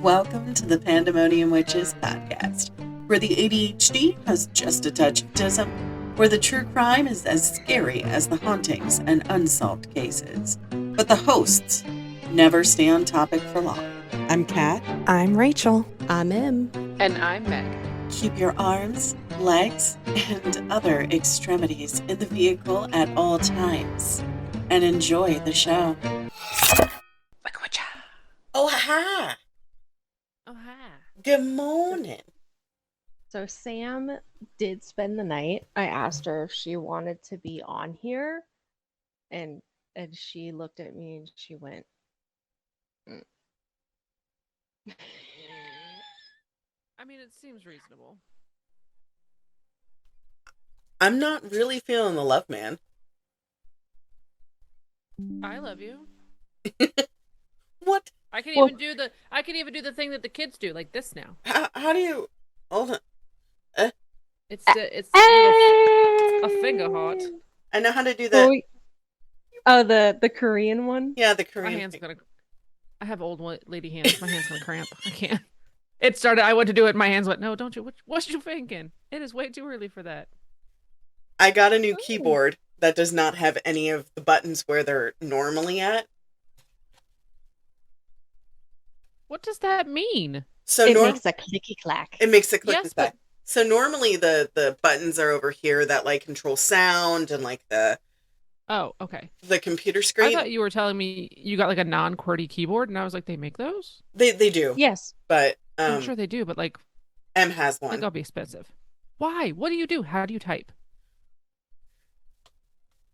Welcome to the Pandemonium Witches podcast, where the ADHD has just a touch of autism, where the true crime is as scary as the hauntings and unsolved cases. But the hosts never stay on topic for long. I'm Kat. I'm Rachel. I'm Em. And I'm Meg. Keep your arms, legs, and other extremities in the vehicle at all times, and enjoy the show. Oh, hi. Oh, hi. Good morning. So Sam did spend the night. I asked her if she wanted to be on here, and she looked at me and she went, I mean, it seems reasonable. I'm not really feeling the love, man. I love you. What? I can even do the thing that the kids do, like this now. How do you? Hold on. It's a finger heart. I know how to do that. The Korean one. Yeah, the My Korean. hand's gonna. I have old lady hands. My hand's gonna cramp. I can't. It started. I went to do it. My hands went. No, don't you? What you thinking? It is way too early for that. I got a new keyboard that does not have any of the buttons where they're normally at. What does that mean? So it makes a clicky clack. It makes a clicky Yes, clack. So normally the buttons are over here that like control sound and like the. Oh, okay. The computer screen. I thought you were telling me you got like a non-QWERTY keyboard, and I was like, they make those? They do. Yes, but I'm sure they do, but like, M has one. Like, that'll be expensive. Why? What do you do? How do you type?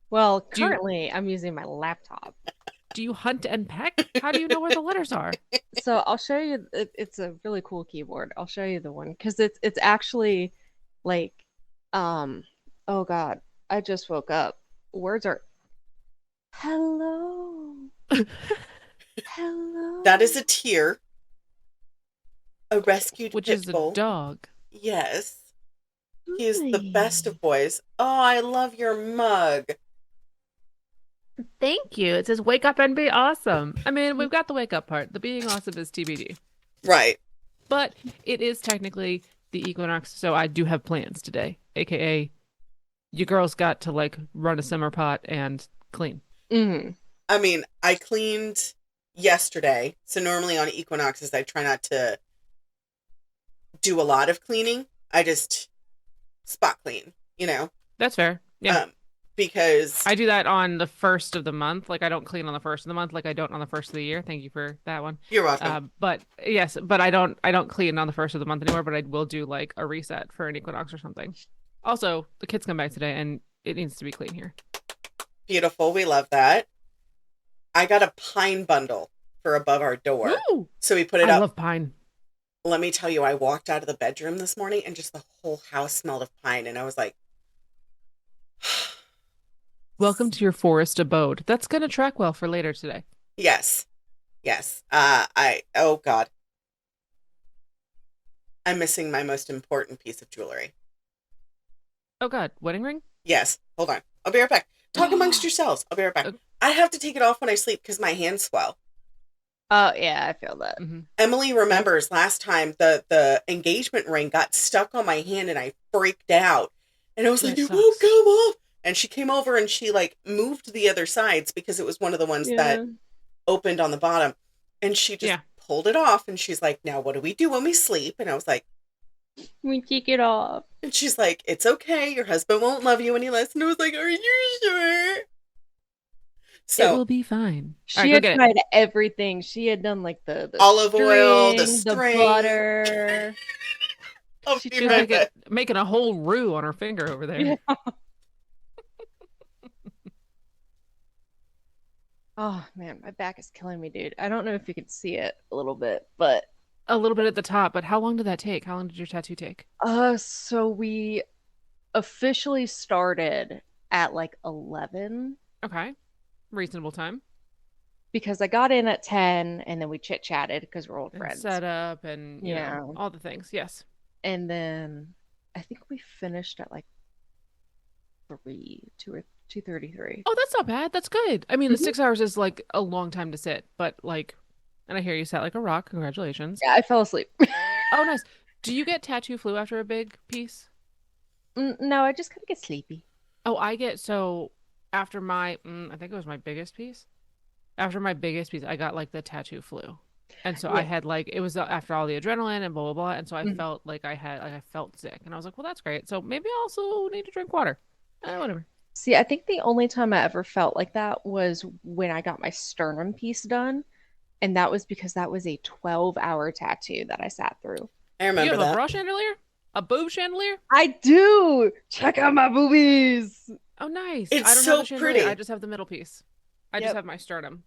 Well, currently I'm using my laptop. Do you hunt and peck? How do you know where the letters are? So I'll show you. It's a really cool keyboard. I'll show you the one because it's actually like, oh God, I just woke up. Words are hello, hello. That is a tear. A rescued which pit is bull. A dog. Yes. He is the best of boys. Oh, I love your mug. Thank you. It says wake up and be awesome. I mean, we've got the wake up part. The being awesome is TBD. Right. But it is technically the equinox, so I do have plans today. AKA, you girls got to like run a simmer pot and clean. Mm-hmm. I mean, I cleaned yesterday. So normally on equinoxes, I try not to do a lot of cleaning. I just spot clean, you know? That's fair. Yeah. Because I do that on the first of the month. Like I don't clean on the first of the month, like I don't on the first of the year. Thank you for that one. You're welcome. But yes, but I don't clean on the first of the month anymore. But I will do like a reset for an equinox or something. Also, the kids come back today, and it needs to be clean here. Beautiful. We love that. I got a pine bundle for above our door. Ooh, so we put it up. I love pine. Let me tell you, I walked out of the bedroom this morning, and just the whole house smelled of pine, and I was like. Welcome to your forest abode. That's going to track well for later today. Yes. Oh God. I'm missing my most important piece of jewelry. Oh God, wedding ring? Yes. Hold on. I'll be right back. Talk amongst yourselves. I'll be right back. I have to take it off when I sleep because my hands swell. Oh yeah, I feel that. Mm-hmm. Emily remembers last time the engagement ring got stuck on my hand and I freaked out. And I was like, it won't come off. And she came over and she like moved the other sides because it was one of the ones that opened on the bottom. And she just pulled it off. And she's like, now what do we do when we sleep? And I was like, we take it off. And she's like, it's okay. Your husband won't love you any less. And I was like, are you sure? So it will be fine. She had tried everything. She had done like the olive oil, the butter. She tried making a whole roux on her finger over there. Yeah. Oh man, my back is killing me, dude. I don't know if you can see it a little bit, but a little bit at the top. But how long did that take? How long did your tattoo take? So we officially started at like 11. Okay, reasonable time. Because I got in at 10, and then we chit chatted because we're old friends. Set up and you know, all the things. Yes. And then I think we finished at like 2:33. Oh, that's not bad. That's good. I mean, the 6 hours is like a long time to sit, but like And I hear you sat like a rock. Congratulations. Yeah, I fell asleep. Oh, nice. Do you get tattoo flu after a big piece? No, I just kind of get sleepy. Oh, I get so after my, I think it was my biggest piece. After my biggest piece, I got like the tattoo flu. And so I Yeah. had like, it was after all the adrenaline and blah, blah, blah. And so I Mhm. felt like I felt sick. And I was like, well, that's great. So maybe I also need to drink water. Whatever. See, I think the only time I ever felt like that was when I got my sternum piece done. And that was because that was a 12-hour tattoo that I sat through. I You remember have a that. bra chandelier? A boob chandelier? I do. Check out my boobies. Oh, nice. It's I don't have so the chandelier. pretty. I just have the middle piece. I just Yep. have my sternum.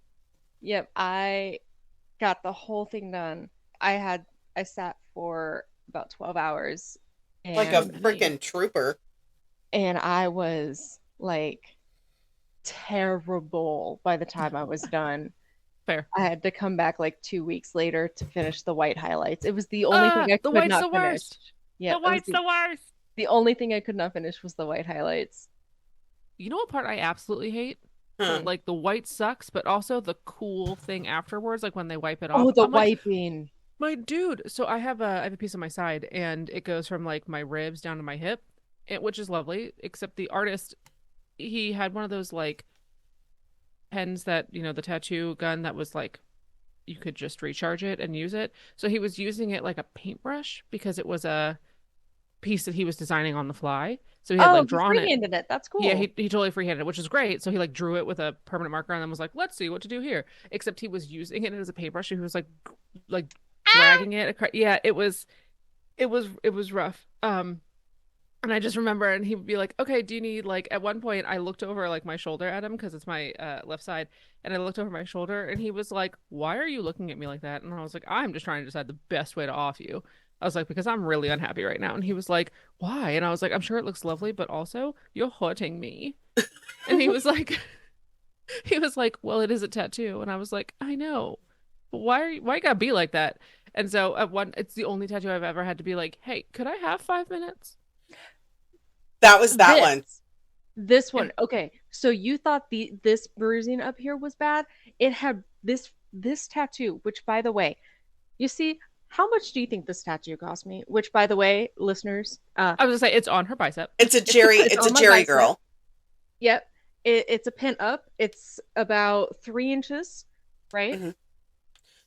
Yep. I got the whole thing done. I sat for about 12 hours Like a and freaking trooper. I was like terrible by the time I was done. Fair. I had to come back like 2 weeks later to finish the white highlights. It was the only thing I The could white's not the finish. worst. Yeah, The white's the worst. the only thing I could not finish was the white highlights. You know what part I absolutely hate? Huh. Like the white sucks, but also the cool thing afterwards, like when they wipe it off. Oh, the I'm like, wiping. my dude. So I have a piece on my side, and it goes from like my ribs down to my hip, which is lovely. Except the artist, he had one of those like pens that the tattoo gun that was like you could just recharge it and use it. So he was using it like a paintbrush because it was a piece that he was designing on the fly. So he had Oh, like he drawn it. freehanded it. That's cool. Yeah, he totally freehanded it, which is great. So he like drew it with a permanent marker and then was like, "Let's see what to do here." Except he was using it as a paintbrush. He was like dragging it. Yeah, it was rough. And I just remember, and he would be like, "Okay, do you need like?" At one point, I looked over like my shoulder at him because it's my left side, and I looked over my shoulder, and he was like, "Why are you looking at me like that?" And I was like, "I'm just trying to decide the best way to off you." I was like, "Because I'm really unhappy right now." And he was like, "Why?" And I was like, "I'm sure it looks lovely, but also you're hurting me." And he was like, he was like, "Well, it is a tattoo," and I was like, "I know, but why you gotta be like that?" And so it's the only tattoo I've ever had to be like, "Hey, could I have 5 minutes?" That was that one. This Yeah. one. Okay. So you thought this bruising up here was bad? It had this tattoo, which by the way, you see, how much do you think this tattoo cost me? Which by the way, listeners, I was gonna say it's on her bicep. It's a Jerry. it's It's a on my Jerry bicep. girl. Yep. It's a pin up. It's about 3 inches, right? Mhm.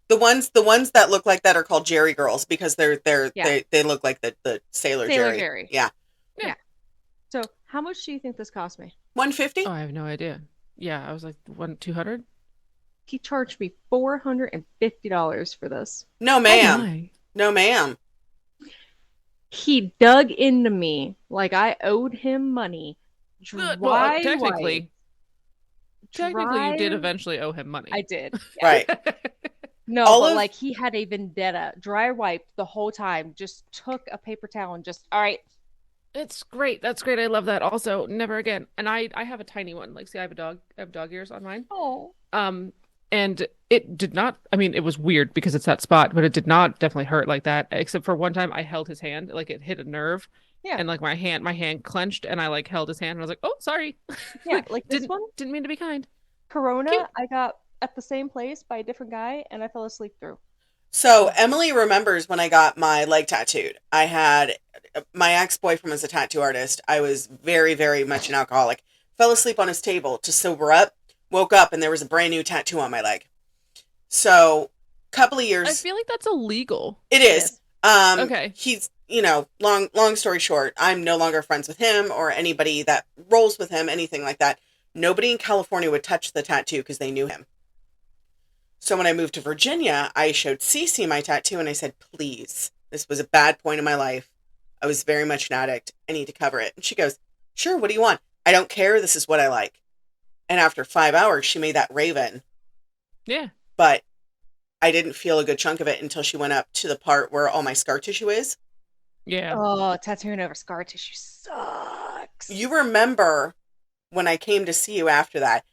The ones that look like that are called Jerry girls because Yeah. they look like the Sailor Sailor Jerry. Jerry. Yeah. Yeah. So how much do you think this cost me? 150? Oh, I have no idea. Yeah, I was like, 200? He charged me $450 for this. No, Oh ma'am. my. No, ma'am. He dug into me like I owed him money. Well, technically you did Dry- eventually owe him money. I did. Right. No, All but of- like he had a vendetta. Dry wiped the whole time. Just took a paper towel and just, all right. It's great. That's great. I love that. Also, never again. And I have a tiny one. Like, see, I have a dog. I have dog ears on mine. Oh. And it did not. I mean, it was weird because it's that spot, but it did not definitely hurt like that. Except for one time, I held his hand, like it hit a nerve. Yeah. And like my hand clenched, and I like held his hand, and I was like, "Oh, sorry." Yeah, like this one. Didn't mean to be kind. Corona, Cute. I got at the same place by a different guy, and I fell asleep through. So Emily remembers when I got my leg tattooed. I had my ex-boyfriend was a tattoo artist. I was very, very much an alcoholic. Fell asleep on his table to sober up. Woke up and there was a brand new tattoo on my leg. So, couple of years. I feel like that's illegal. It is. Okay. He's, long story short, I'm no longer friends with him or anybody that rolls with him, anything like that. Nobody in California would touch the tattoo because they knew him. So when I moved to Virginia, I showed Cece my tattoo and I said, please, this was a bad point in my life. I was very much an addict. I need to cover it. And she goes, sure, what do you want? I don't care. This is what I like. And after 5 hours, she made that raven. Yeah. But I didn't feel a good chunk of it until she went up to the part where all my scar tissue is. Yeah. Oh, tattooing over scar tissue sucks. You remember when I came to see you after that,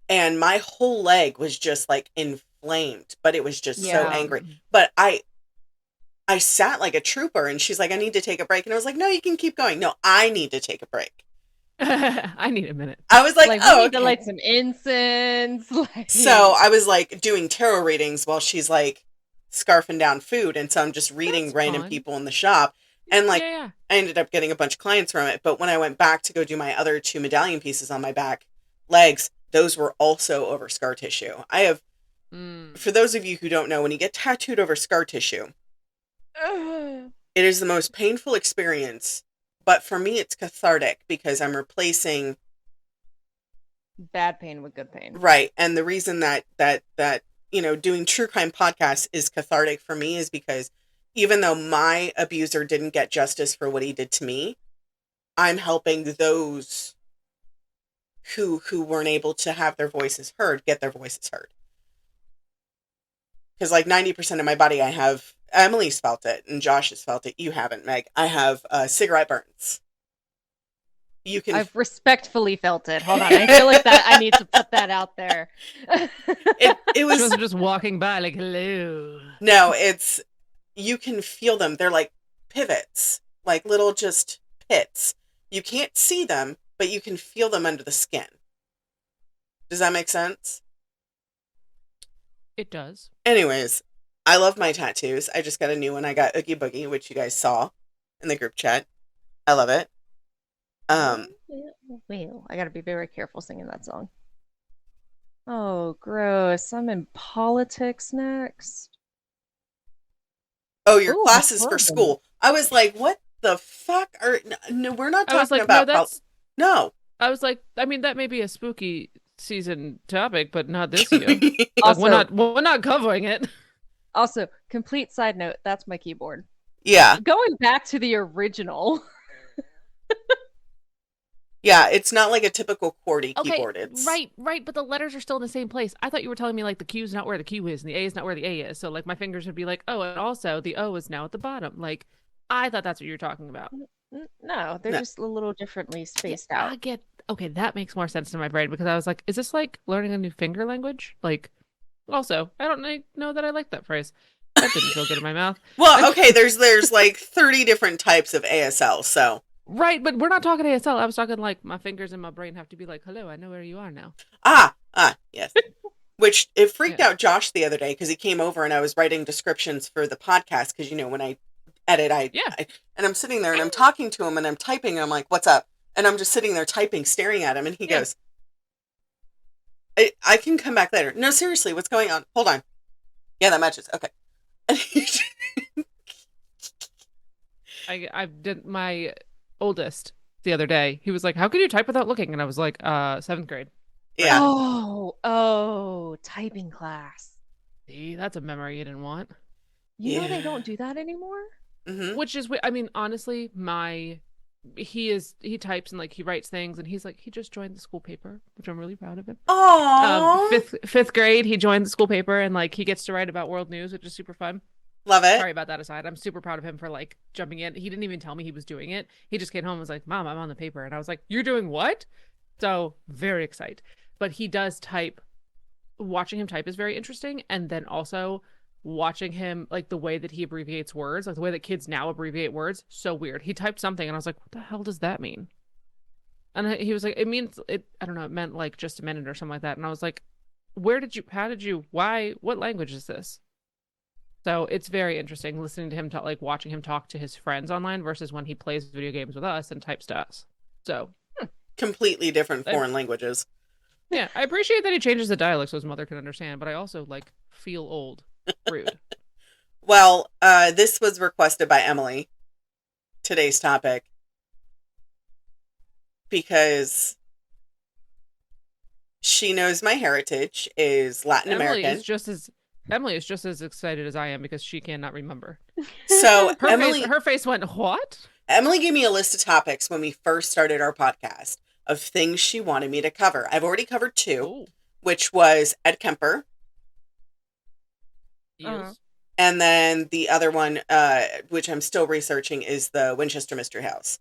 and my whole leg was just like inflamed, but it was just so angry. But I sat like a trooper, and she's like, I need to take a break. And I was like, no, you can keep going. No, I need to take a break. I need a minute. I was like, Like, we oh, need to okay. light some incense. Like... So I was like doing tarot readings while she's like scarfing down food. And so I'm just reading That's random fun. people in the shop. And like, Yeah. I ended up getting a bunch of clients from it. But when I went back to go do my other 2 medallion pieces on my back legs, those were also over scar tissue. I have, for those of you who don't know, when you get tattooed over scar tissue, it is the most painful experience. But for me, it's cathartic because I'm replacing bad pain with good pain. Right. And the reason that doing true crime podcasts is cathartic for me is because even though my abuser didn't get justice for what he did to me, I'm helping those who weren't able to have their voices heard get their voices heard. Because like 90% of my body, I have, Emily's felt it and Josh has felt it. You haven't, Meg. I have cigarette burns. I've respectfully felt it. Hold on. I feel like that I need to put that out there. It was... She wasn't just walking by like, hello. No, it's... You can feel them. They're like pivots. Like little just pits. You can't see them, but you can feel them under the skin. Does that make sense? It does. Anyways, I love my tattoos. I just got a new one. I got Oogie Boogie, which you guys saw in the group chat. I love it. Well, I gotta be very careful singing that song. Oh, gross. I'm in politics next. Oh, your classes for school. I was like, what the fuck are... No, we're not talking about... No. I was like, I mean, that may be a spooky season topic, but not this year. Also, we're not covering it. Also, complete side note, that's my keyboard. Yeah. Going back to the original... Yeah, it's not like a typical QWERTY keyboard. It's right, but the letters are still in the same place. I thought you were telling me like the Q is not where the Q is and the A is not where the A is. So like my fingers would be like, oh, and also the O is now at the bottom. Like I thought that's what you were talking about. No, they're just a little differently spaced out. Okay, that makes more sense in my brain because I was like, is this like learning a new finger language? Like, also, I don't know that I like that phrase. That didn't feel good in my mouth. Well, okay, there's like 30 different types of ASL, so. Right, but we're not talking ASL. I was talking like my fingers in my brain have to be like, hello, I know where you are now. Yes. Which it freaked out Josh the other day because he came over and I was writing descriptions for the podcast because, when I edit, and I'm sitting there and I'm talking to him and I'm typing and I'm like, what's up? And I'm just sitting there typing, staring at him and he goes, I can come back later. No, seriously, what's going on? Hold on. Yeah, that matches. Okay. I did my oldest the other day. He was like, how could you type without looking? And I was like, 7th grade. Yeah. Oh, typing class. See, that's a memory you didn't want. You know they don't do that anymore? Mm-hmm. Which is, I mean, honestly, he types and like he writes things and he's like, he just joined the school paper, which I'm really proud of him. Aww. Fifth grade, he joined the school paper and like he gets to write about world news, which is super fun. Love it. Sorry about that aside. I'm super proud of him for like jumping in. He didn't even tell me he was doing it. He just came home and was like, Mom, I'm on the paper. And I was like, you're doing what? So very excited. But he does type. Watching him type is very interesting. And then also watching him, like the way that he abbreviates words, like the way that kids now abbreviate words, so weird. He typed something and I was like, what the hell does that mean? And he was like, it means it. I don't know. It meant like just a minute or something like that. And I was like, why, what language is this? So it's very interesting listening to him talk, like watching him talk to his friends online versus when he plays video games with us and types to us. So completely different foreign languages. Yeah, I appreciate that he changes the dialect so his mother can understand, but I also like feel old. Rude. Well, this was requested by Emily, today's topic, because she knows my heritage is Latin American. Emily is just as excited as I am because she cannot remember. So her face went, what? Emily gave me a list of topics when we first started our podcast of things she wanted me to cover. I've already covered 2, which was Ed Kemper. Yes. And then the other one, which I'm still researching, is the Winchester Mystery House.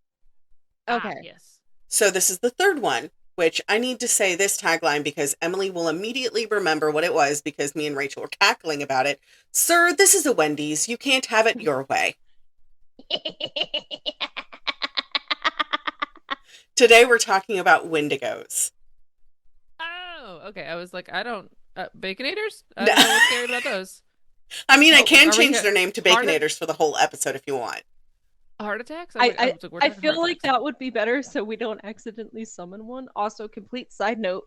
Okay. Yes. So this is the 3rd one, which I need to say this tagline because Emily will immediately remember what it was because me and Rachel were cackling about it. Sir, this is a Wendy's. You can't have it your way. Today we're talking about Wendigos. Oh, okay. I was like, I don't Baconators? I No. don't know what's scary about those. I mean, I Oh, can are we change their name to heart Baconators for the whole episode if you want. heart attacks? I Was like, we're I talking feel heart like attacks. that would be better so we don't accidentally summon one. Also, complete side note,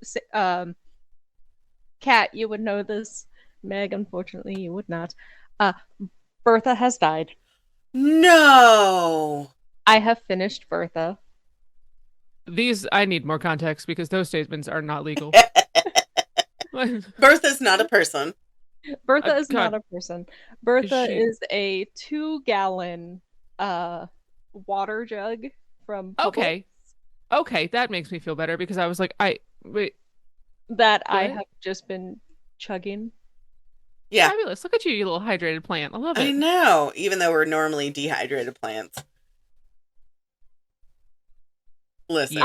Kat, you would know this. Meg, unfortunately, you would not. Uh, Bertha has died. No. I have finished Bertha. These I need more context because those statements are not legal. Bertha's not a person. Bertha is God, not a person. Bertha she is a 2-gallon water jug from Publix okay, that makes me feel better because I was like, I wait, that I what? have just been chugging. Yeah, Fabulous! Look at you, you little hydrated plant. I love I it. know. Even though we're normally dehydrated plants. Listen.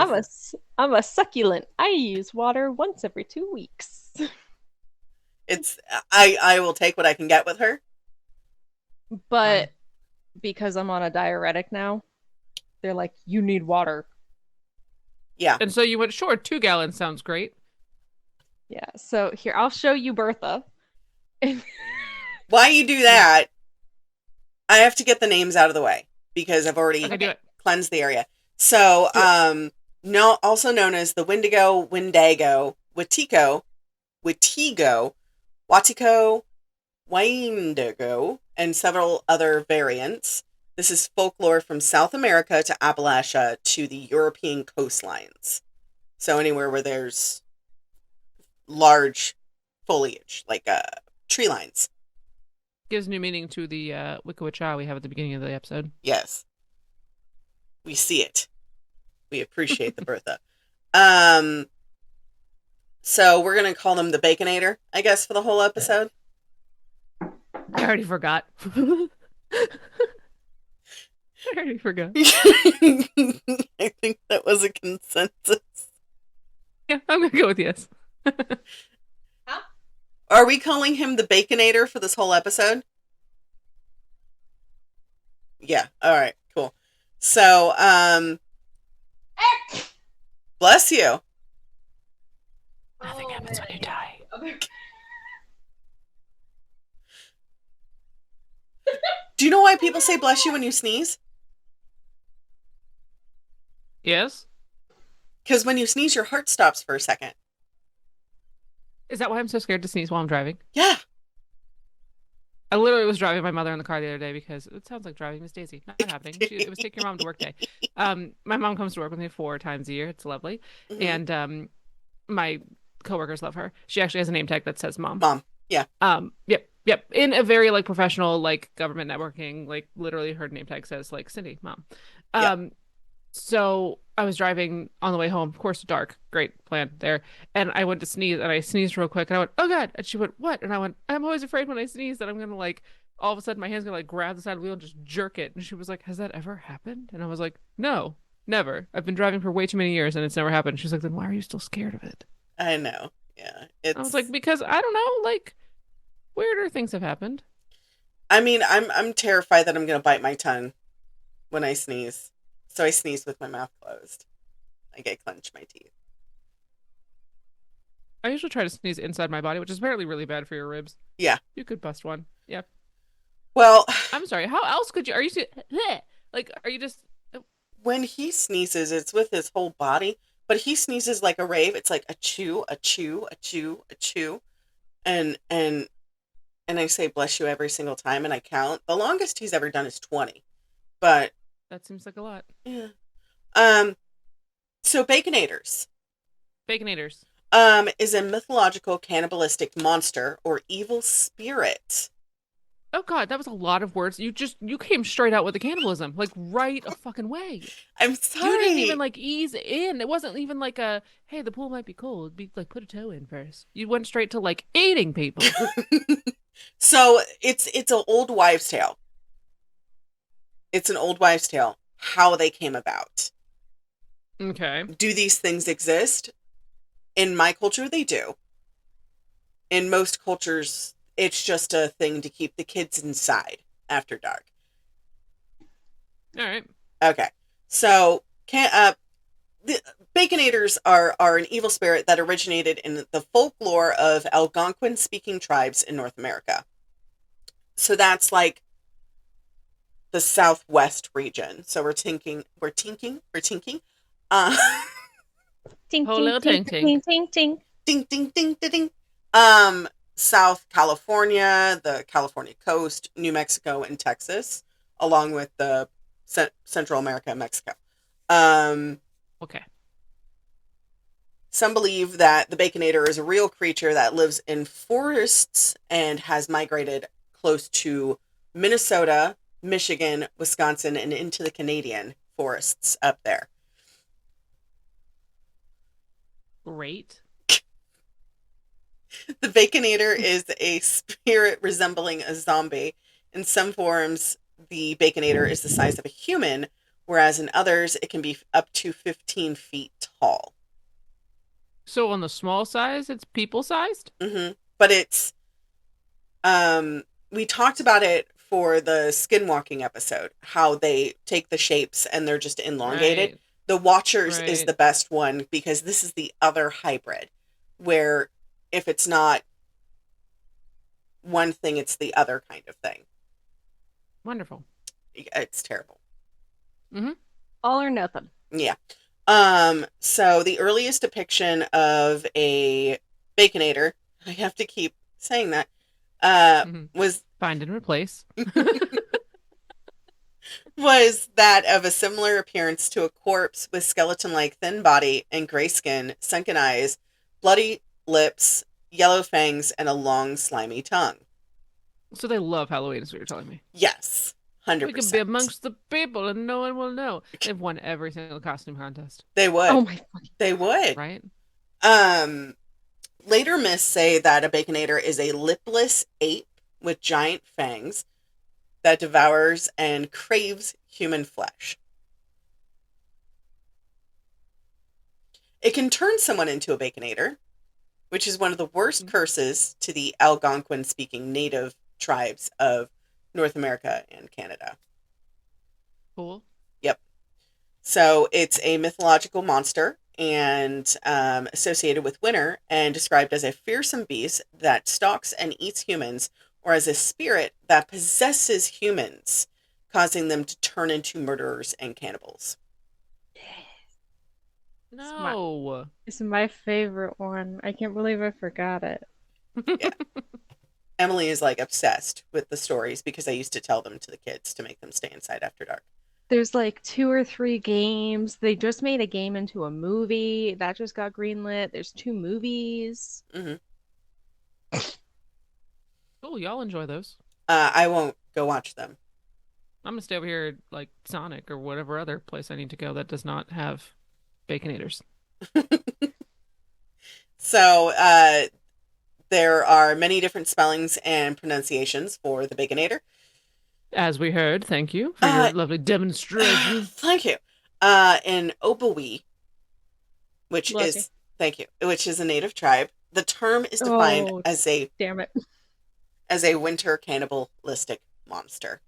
I'm a succulent. I use water once every 2 weeks. It's I will take what I can get with her. But because I'm on a diuretic now, they're like, you need water. Yeah. And so you went, sure, 2 gallons sounds great. Yeah. So here, I'll show you Bertha. While you do that, I have to get the names out of the way because I've already Okay, do it. cleansed the area. So, no, also known as the Wendigo, Wendigo, Watico, Watiko, Wendigo, and several other variants. This is folklore from South America to Appalachia to the European coastlines. So anywhere where there's large foliage, like tree lines. Gives new meaning to the Wicca we have at the beginning of the episode. Yes. We see it. We appreciate the Bertha. So we're going to call them the Baconator, I guess, for the whole episode. I already forgot. I already forgot. I think that was a consensus. Yeah, I'm gonna go with yes. Huh? Are we calling him the Baconator for this whole episode? Yeah. All right. Cool. So, bless you. Nothing happens when you die. Do you know why people say bless you when you sneeze? Yes? Because when you sneeze, your heart stops for a second. Is that why I'm so scared to sneeze while I'm driving? Yeah. I literally was driving my mother in the car the other day because it sounds like driving Miss Daisy. Not happening. It was take your mom to work day. My mom comes to work with me 4 times a year. It's lovely. Mm-hmm. And my coworkers love her. She actually has a name tag that says mom. Mom. Yeah. Yep. In a very like professional, like government networking, like literally her name tag says like Cindy, mom. Yep. So I was driving on the way home, of course, dark, great plan there. And I went to sneeze and I sneezed real quick and I went, oh God. And she went, what? And I went, I'm always afraid when I sneeze that I'm going to like, all of a sudden my hand's going to like grab the side of the wheel and just jerk it. And she was like, has that ever happened? And I was like, no, never. I've been driving for way too many years and it's never happened. She's like, then why are you still scared of it? I know. Yeah. I was like, because I don't know, like weirder things have happened. I mean, I'm terrified that I'm going to bite my tongue when I sneeze. So I sneeze with my mouth closed. Like I clench my teeth. I usually try to sneeze inside my body, which is apparently really bad for your ribs. Yeah. You could bust one. Yeah. Well, I'm sorry. How else could you? Are you like? Are you just? when he sneezes, it's with his whole body, but he sneezes like a rave. It's like a chew, a chew, a chew, a chew, and I say bless you every single time, and I count. The longest he's ever done is 20, but That seems like a lot. yeah. So Baconators. Baconators. Is a mythological cannibalistic monster or evil spirit. Oh God, that was a lot of words. You came straight out with the cannibalism, like right a fucking way. I'm You sorry. didn't even like ease in. It wasn't even like a hey, the pool might be cold. Be like put a toe in first. You went straight to like eating people. So it's an old wives' tale. It's an old wives' tale. How they came about. Okay. Do these things exist? In my culture, they do. In most cultures, it's just a thing to keep the kids inside after dark. All right. Okay. So, the Baconators are an evil spirit that originated in the folklore of Algonquin-speaking tribes in North America. So that's like the southwest region. So we're tinking. Uh, Ting, Oh, ting, little ting, tink tink. ting, ting, ting. ding, ding, ding, ding, ding. South California, the California coast, New Mexico, and Texas, along with the Central America and Mexico. Okay. Some believe that the Baconator is a real creature that lives in forests and has migrated close to Minnesota, Michigan, Wisconsin, and into the Canadian forests up there. Great. The Baconator is a spirit resembling a zombie. In some forms, the Baconator is the size of a human, whereas in others, it can be up to 15 feet tall. So on the small size, it's people-sized? But it's, we talked about it for the skinwalking episode, how they take the shapes and they're just elongated. Right. The Watchers is Right. the best one because this is the other hybrid, where if it's not one thing, it's the other kind of thing. Wonderful. It's terrible. All or nothing. Yeah. So the earliest depiction of a Baconator, I have to keep saying that, was Find and replace. was that of a similar appearance to a corpse with skeleton-like thin body and gray skin, sunken eyes, bloody lips, yellow fangs, and a long slimy tongue. So they love Halloween, is what you're telling me. Yes, 100%. We can be amongst the people and no one will know. They've won every single costume contest. They would. Oh my fucking. They would. Right? Later myths say that a Baconator is a lipless ape with giant fangs that devours and craves human flesh. It can turn someone into a Baconator, which is one of the worst curses to the Algonquin-speaking native tribes of North America and Canada. Cool. Yep. So it's a mythological monster and associated with winter and described as a fearsome beast that stalks and eats humans, or as a spirit that possesses humans, causing them to turn into murderers and cannibals. No. It's my favorite one. I can't believe I forgot it. Yeah. Emily is like obsessed with the stories because I used to tell them to the kids to make them stay inside after dark. There's like 2 or 3 games. They just made a game into a movie that just got greenlit. There's 2 movies. Cool. Y'all enjoy those. I won't go watch them. I'm gonna stay over here at, like, Sonic or whatever other place I need to go that does not have Baconators. So there are many different spellings and pronunciations for the Baconator. As we heard, thank you for your lovely demonstration. Thank you. In Obawe, which Bless is thank you, which is a native tribe, the term is defined Oh, as a damn it. winter cannibalistic monster.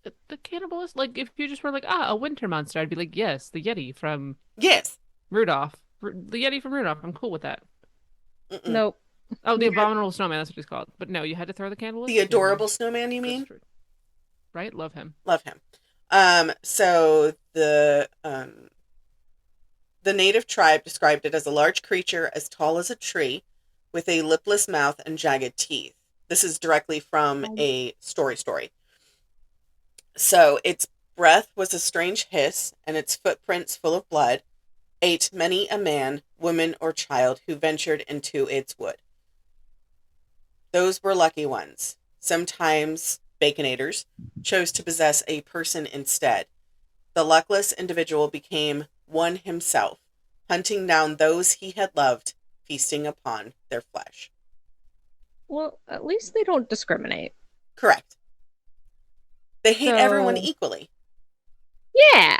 The cannibalist, like, if you just were like, a winter monster, I'd be like, yes, the Yeti from Yes. Rudolph. The Yeti from Rudolph. I'm cool with that. Mm-mm. Nope. Oh, the abominable snowman, that's what he's called. But no, you had to throw the cannibalist? The adorable snowman, you mean? Right? Love him. Love him. So the native tribe described it as a large creature as tall as a tree with a lipless mouth and jagged teeth. This is directly from a story. So its breath was a strange hiss, and its footprints full of blood ate many a man, woman, or child who ventured into its wood. Those were lucky ones. Sometimes Baconators chose to possess a person instead. The luckless individual became one himself, hunting down those he had loved, feasting upon their flesh. Well, at least they don't discriminate. Correct. They hate everyone So- equally. Yeah.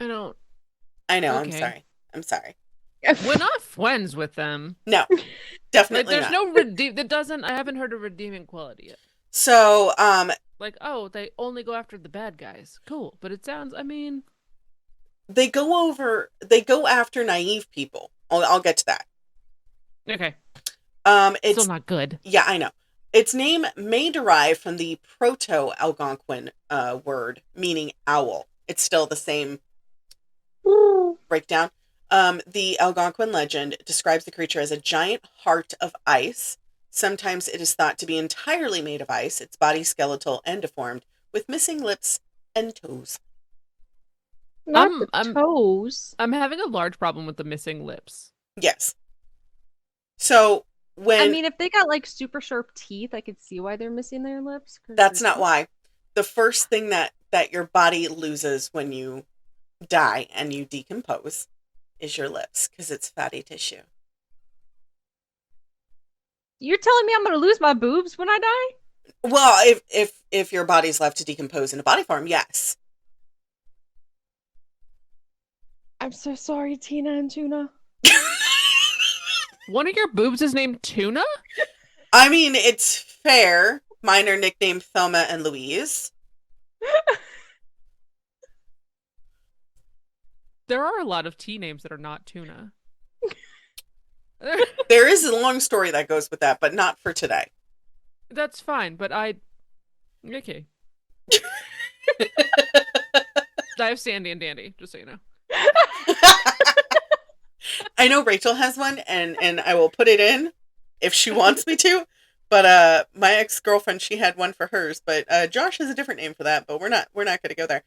I don't. I know, Okay. I'm sorry. We're not friends with them. No, Like, definitely there's not. no redeem. That doesn't. I haven't heard a redeeming quality yet. So, Like, oh, they only go after the bad guys. Cool. But it sounds, I mean, They go after naive people. I'll get to that. okay. Still It's not good. Yeah, I know. Its name may derive from the Proto-Algonquin word meaning owl. It's still the same breakdown. The Algonquin legend describes the creature as a giant heart of ice. Sometimes it is thought to be entirely made of ice, its body skeletal and deformed, with missing lips and toes. Not I'm the I'm toes. I'm having a large problem with the missing lips. Yes. So I when mean, if they got like super sharp teeth, I could see why they're missing their lips. that's not why. The first thing that your body loses when you die and you decompose is your lips because it's fatty tissue. You're telling me I'm gonna lose my boobs when I die? Well, if your body's left to decompose in a body form, yes. I'm so sorry, Tina and Tuna. One of your boobs is named Tuna? I mean, it's fair. Mine are nicknamed Thelma and Louise. There are a lot of tea names that are not Tuna. There is a long story that goes with that, but not for today. That's fine, but okay. I have Sandy and Dandy, just so you know. I know Rachel has one, and I will put it in if she wants me to. But my ex-girlfriend, she had one for hers. But Josh has a different name for that. But we're not going to go there.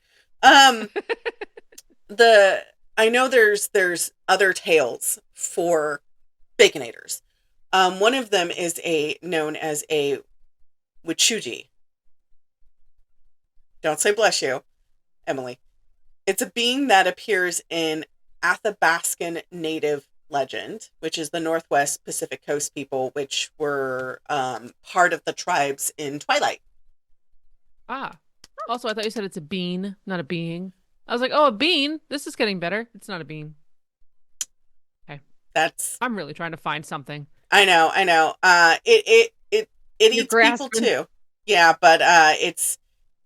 I know there's other tales for Baconators. One of them is known as a Wichuji. Don't say bless you, Emily. It's a being that appears in Athabascan native legend, which is the Northwest Pacific Coast people, which were part of the tribes in Twilight. Ah. Also, I thought you said it's a bean, not a being. I was like, oh, a bean? This is getting better. It's not a bean. Okay. I'm really trying to find something. I know. It eats people too. Yeah, but it's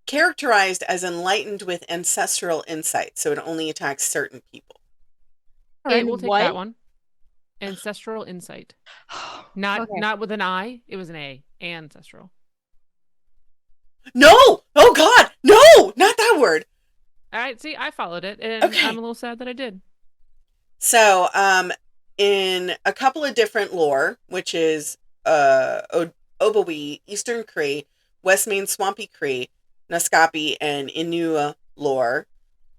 characterized as enlightened with ancestral insight, so it only attacks certain people. All right, we'll take that one. Ancestral insight. Not with an I, it was an A. Ancestral. No! Oh God! No! Not that word! All right, see, I followed it, and okay. I'm a little sad that I did. So, in a couple of different lore, which is Oboe, Eastern Cree, West Main Swampy Cree, Naskapi, and Inua lore,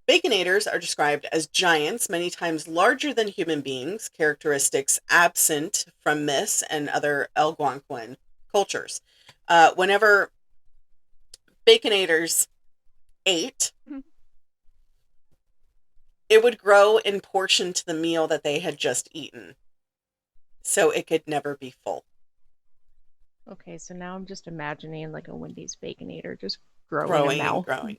Baconators are described as giants, many times larger than human beings, characteristics absent from myths and other Algonquin cultures. Whenever Baconators ate, it would grow in portion to the meal that they had just eaten. So it could never be full. Okay, so now I'm just imagining like a Wendy's Baconator just growing and growing.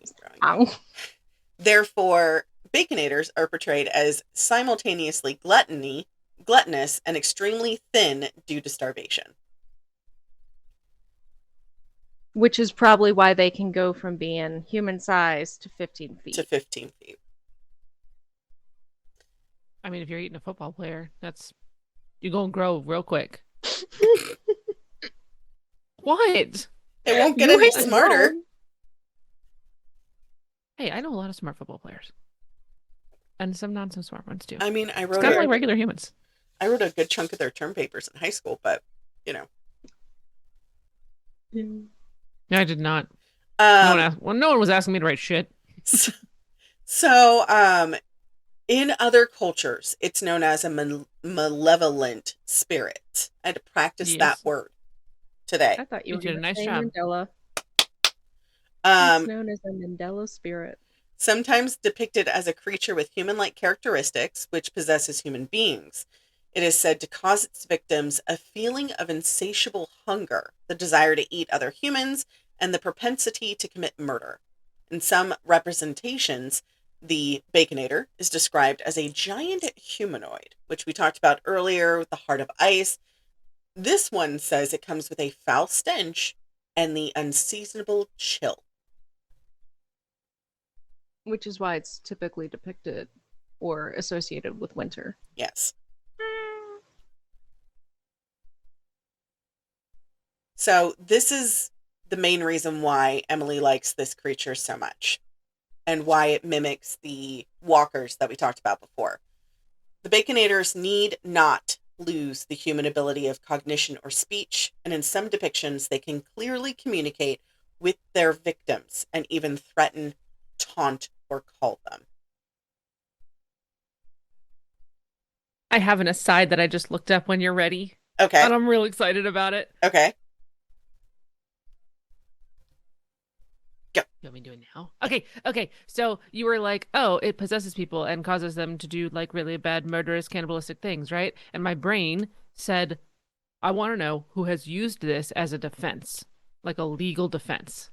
Therefore, Baconators are portrayed as simultaneously gluttonous, and extremely thin due to starvation. Which is probably why they can go from being human size to 15 feet. I mean, if you're eating a football player, you're going to grow real quick. What? It won't get any smarter. Hey, I know a lot of smart football players. And some not so smart ones, too. I mean, it's kind of like regular humans. I wrote a good chunk of their term papers in high school, but, you know. No, I did not. No one was asking me to write shit. So, in other cultures, it's known as a malevolent spirit. I had to practice that word today. I thought you did a nice job. Mandela. It's known as a Mandela spirit. Sometimes depicted as a creature with human-like characteristics, which possesses human beings. It is said to cause its victims a feeling of insatiable hunger, the desire to eat other humans, and the propensity to commit murder. In some representations, the Baconator is described as a giant humanoid, which we talked about earlier with the heart of ice. This one says it comes with a foul stench and the unseasonable chill. Which is why it's typically depicted or associated with winter. Yes. So this is the main reason why Emily likes this creature so much, and why it mimics the walkers that we talked about before. The Baconators need not lose the human ability of cognition or speech, and in some depictions they can clearly communicate with their victims and even threaten, taunt, or call them. I have an aside that I just looked up when you're ready. Okay. And I'm real excited about it. Okay. Go. You want me to do it now? Okay. So you were like, oh, it possesses people and causes them to do like really bad, murderous, cannibalistic things, right? And my brain said, I want to know who has used this as a defense, like a legal defense,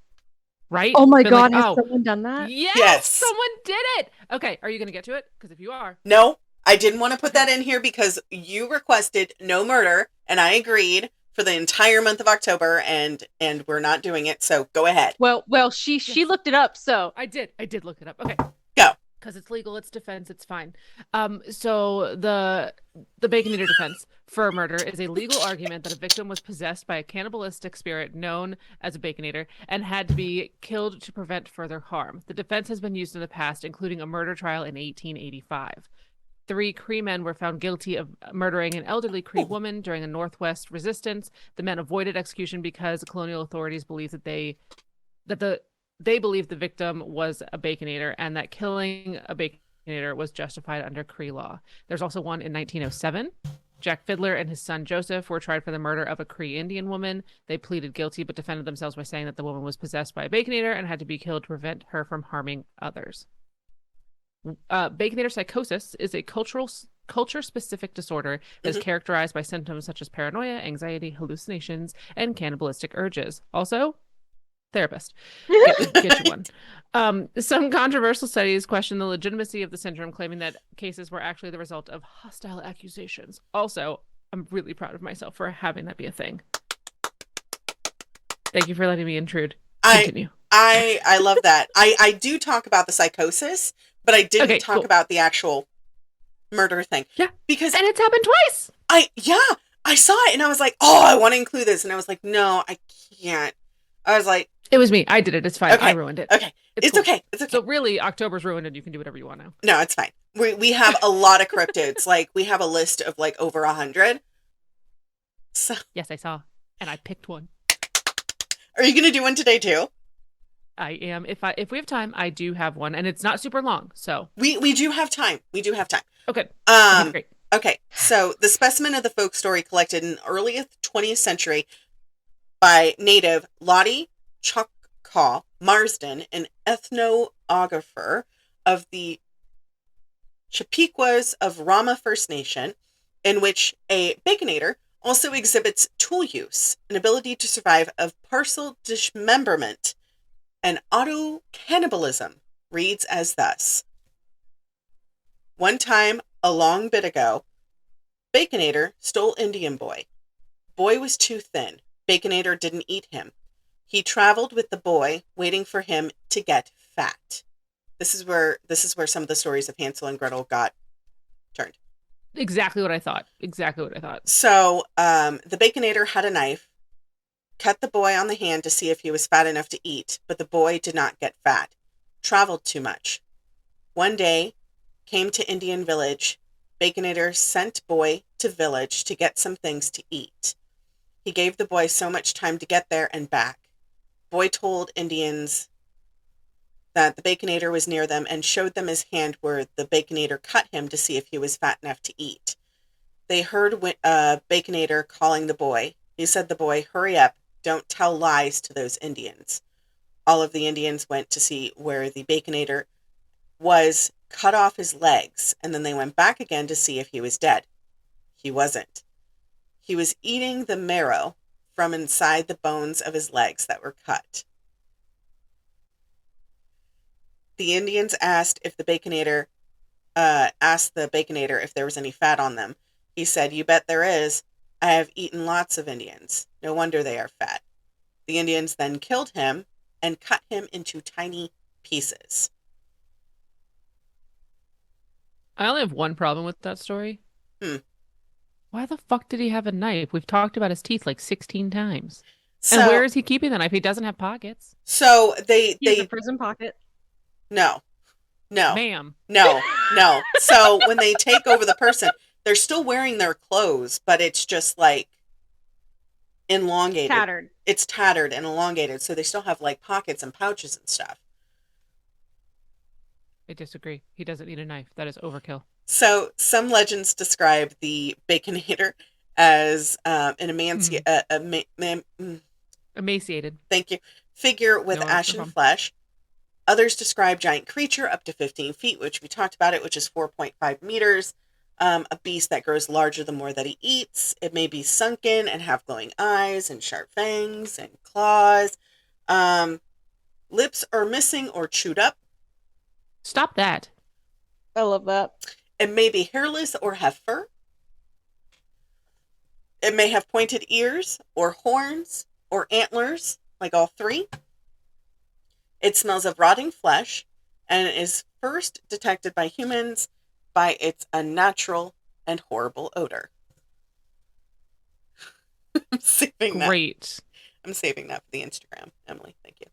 right? Oh my Been God, like, has someone done that? Yes, someone did it. Okay, are you going to get to it? Because if you are. No, I didn't want to put that in here because you requested no murder, and I agreed for the entire month of October, and we're not doing it, so go ahead. Well, she looked it up, so I did look it up. Okay, go. Because it's legal, it's defense, it's fine. So the Baconator defense for murder is a legal argument that a victim was possessed by a cannibalistic spirit known as a Baconator and had to be killed to prevent further harm. The defense has been used in the past, including a murder trial in 1885. 3 Cree men were found guilty of murdering an elderly Cree woman during a Northwest resistance. The men avoided execution because colonial authorities believed they believed the victim was a Baconator and that killing a Baconator was justified under Cree law. There's also one in 1907. Jack Fiddler and his son Joseph were tried for the murder of a Cree Indian woman. They pleaded guilty but defended themselves by saying that the woman was possessed by a Baconator and had to be killed to prevent her from harming others. Baconator psychosis is a culture-specific disorder that is characterized by symptoms such as paranoia, anxiety, hallucinations, and cannibalistic urges. Also, therapist. Get you one. Some controversial studies question the legitimacy of the syndrome, claiming that cases were actually the result of hostile accusations. Also, I'm really proud of myself for having that be a thing. Thank you for letting me intrude. Continue. I love that. I do talk about the psychosis, but I didn't talk about the actual murder thing. Yeah. And it's happened twice. I saw it and I was like, oh, I want to include this. And I was like, no, I can't. I was like, it was me. I did it. It's fine. Okay. I ruined it. Okay. It's cool. Okay. It's okay. So really, October's ruined and you can do whatever you want now. No, it's fine. We have a lot of cryptids. Like, we have a list of like over 100. So yes, I saw. And I picked one. Are you going to do one today too? I am. If we have time, I do have one, and it's not super long. So we do have time. We do have time. Okay. Great. Okay. So the specimen of the folk story collected in early 20th century by native Lottie Choctaw Marsden, an ethnographer of the Chippewas of Rama First Nation, in which a Baconator also exhibits tool use, an ability to survive of partial dismemberment, and auto-cannibalism, reads as thus. One time, a long bit ago, Baconator stole Indian boy. Boy was too thin. Baconator didn't eat him. He traveled with the boy, waiting for him to get fat. This is where some of the stories of Hansel and Gretel got turned. Exactly what I thought. So, the Baconator had a knife, cut the boy on the hand to see if he was fat enough to eat, but the boy did not get fat. Traveled too much. One day, came to Indian village. Baconator sent boy to village to get some things to eat. He gave the boy so much time to get there and back. Boy told Indians that the Baconator was near them and showed them his hand where the Baconator cut him to see if he was fat enough to eat. They heard Baconator calling the boy. He said, the boy, hurry up. Don't tell lies to those Indians. All of the Indians went to see where the Baconator was, cut off his legs, and then they went back again to see if he was dead. He wasn't. He was eating the marrow from inside the bones of his legs that were cut. The Indians asked the Baconator if there was any fat on them. He said, you bet there is. I have eaten lots of Indians. No wonder they are fat. The Indians then killed him and cut him into tiny pieces. I only have one problem with that story. Hmm. Why the fuck did he have a knife? We've talked about his teeth like 16 times. And So, where is he keeping the knife? He doesn't have pockets. so He has a prison pocket. no. Ma'am. So when they take over the person, they're still wearing their clothes, but it's just like elongated. Tattered. It's tattered and elongated, so they still have like pockets and pouches and stuff. I disagree. He doesn't need a knife. That is overkill. So some legends describe the Baconator as Emaciated. Thank you. Figure with No ashen problem. flesh. Others describe giant creature up to 15 feet, which we talked about it, which is 4.5 meters. A beast that grows larger the more that he eats. It may be sunken and have glowing eyes and sharp fangs and claws. Lips are missing or chewed up. Stop that. I love that. It may be hairless or have fur. It may have pointed ears or horns or antlers, like all three. It smells of rotting flesh and is first detected by humans by its unnatural and horrible odor. I'm saving that. Great. I'm saving that for the Instagram, Emily. Thank you.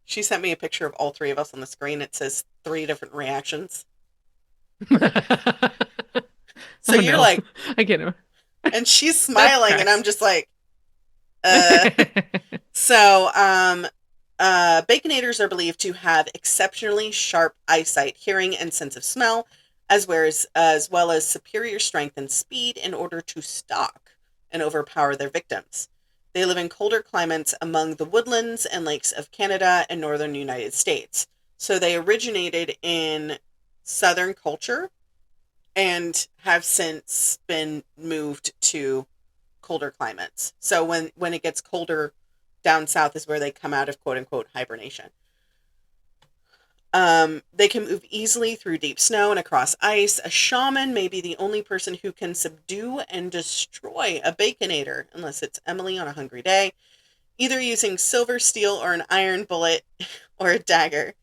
She sent me a picture of all three of us on the screen. It says 3 different reactions. So you're like, I get him. and she's smiling, and I'm just like, So, Baconators are believed to have exceptionally sharp eyesight, hearing, and sense of smell, as well as superior strength and speed in order to stalk and overpower their victims. They live in colder climates among the woodlands and lakes of Canada and northern United States. So they originated in southern culture and have since been moved to colder climates. So when it gets colder down south is where they come out of quote unquote hibernation. They can move easily through deep snow and across ice. A shaman may be the only person who can subdue and destroy a Baconator, unless it's Emily on a hungry day, either using silver, steel, or an iron bullet or a dagger.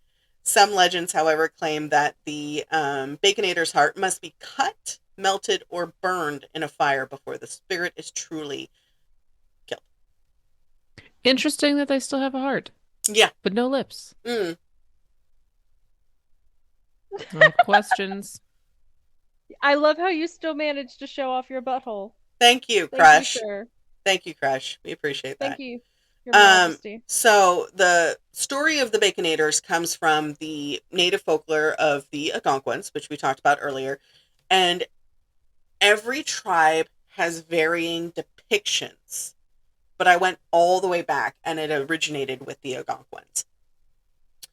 Some legends, however, claim that the Baconator's heart must be cut, melted, or burned in a fire before the spirit is truly killed. Interesting that they still have a heart. Yeah. But no lips. Mm. I have questions. I love how you still managed to show off your butthole. Thank you, Thank Crush. you, sir. Thank you, Crush. We appreciate that. Thank you, Your Majesty. So the story of the Baconators comes from the native folklore of the Algonquins, which we talked about earlier, and every tribe has varying depictions. But I went all the way back, and it originated with the Algonquins.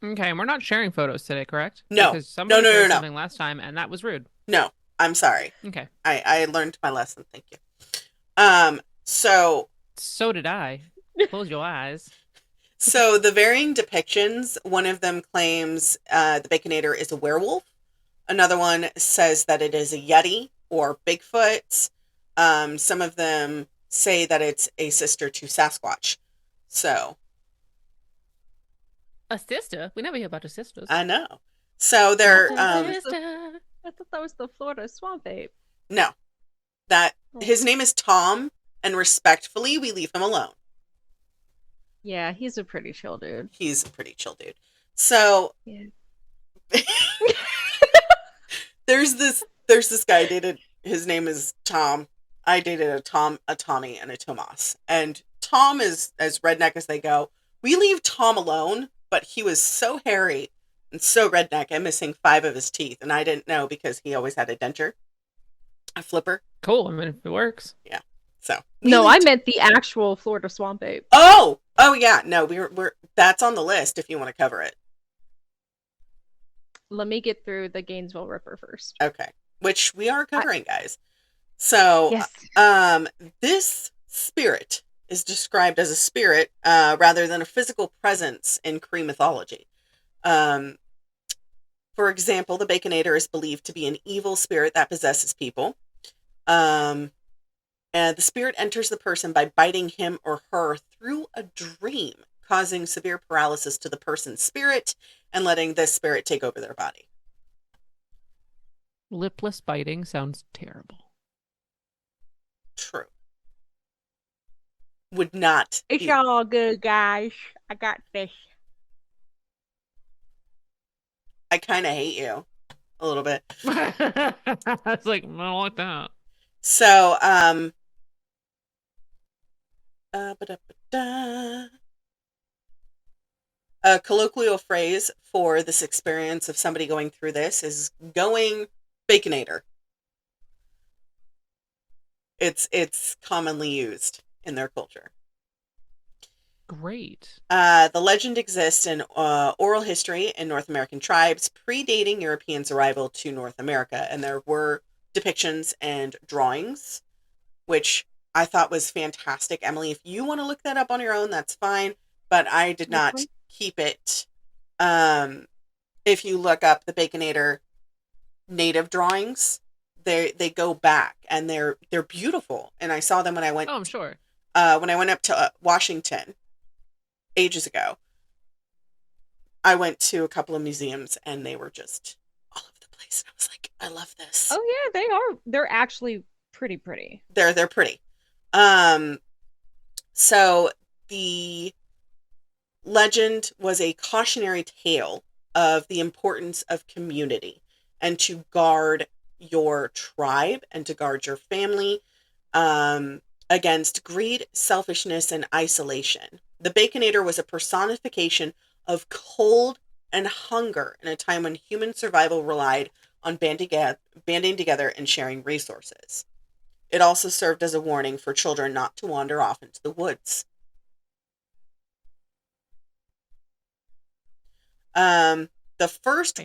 Okay, and we're not sharing photos today, correct? No. Because somebody No. shared something last time, and that was rude. No, I'm sorry. Okay. I learned my lesson. Thank you. So did I. Close your eyes. So the varying depictions, one of them claims the Baconator is a werewolf. Another one says that it is a Yeti or Bigfoot. Some of them say that it's a sister to Sasquatch. So. A sister? We never hear about the sisters. I know. So they're. I thought that was the Florida swamp ape. No. His name is Tom, and respectfully, we leave him alone. Yeah, he's a pretty chill dude. He's a pretty chill dude. So. Yeah. There's this guy I dated. His name is Tom. I dated a Tommy, and a Tomas. And Tom is as redneck as they go. We leave Tom alone, but he was so hairy and so redneck and missing 5 of his teeth. And I didn't know because he always had a denture, a flipper. Cool. I mean, if it works. Yeah. So. No, I meant the actual Florida swamp ape. Oh yeah. No, we're that's on the list if you want to cover it. Let me get through the Gainesville Ripper first. Okay. Which we are covering, guys. So, yes. This spirit is described as a spirit rather than a physical presence in Cree mythology. For example, the Baconator is believed to be an evil spirit that possesses people. And And the spirit enters the person by biting him or her through a dream, causing severe paralysis to the person's spirit and letting this spirit take over their body. Lipless biting sounds terrible. True. Would not. It's all good, guys. I got this. I kind of hate you a little bit. It's like, I don't like that. So, a colloquial phrase for this experience of somebody going through this is going Baconator. It's commonly used in their culture. Great. The legend exists in oral history in North American tribes predating Europeans' arrival to North America, and there were depictions and drawings, which I thought was fantastic. Emily, if you want to look that up on your own, that's fine, but I did not keep it. If you look up the Baconator native drawings, they go back, and they're beautiful, and I saw them when I went. Oh, I'm sure. When I went up to Washington ages ago, I went to a couple of museums, and they were just all over the place. And I was like, I love this. Oh yeah, they are. They're actually pretty. They're pretty. So the legend was a cautionary tale of the importance of community and to guard your tribe and to guard your family against greed, selfishness, and isolation. The Baconator was a personification of cold and hunger in a time when human survival relied on banding together and sharing resources. It also served as a warning for children not to wander off into the woods. The first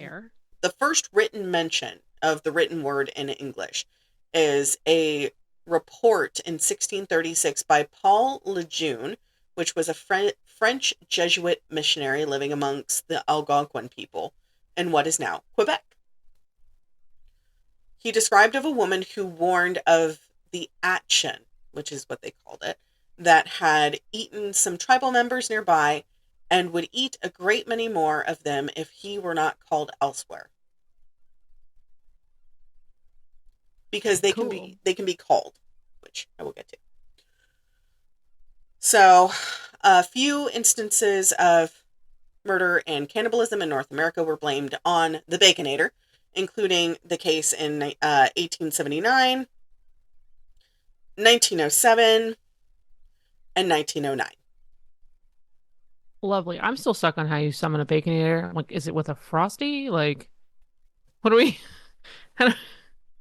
written mention of the written word in English is a report in 1636 by Paul Lejeune, which was a French Jesuit missionary living amongst the Algonquin people in what is now Quebec. He described of a woman who warned of the Atchin, which is what they called it, that had eaten some tribal members nearby and would eat a great many more of them if he were not called elsewhere. Because they can be called, which I will get to. So, a few instances of murder and cannibalism in North America were blamed on the Baconator, including the case in 1879, 1907, and 1909. Lovely. I'm still stuck on how you summon a Baconator. I'm like, is it with a Frosty? Like, what are we...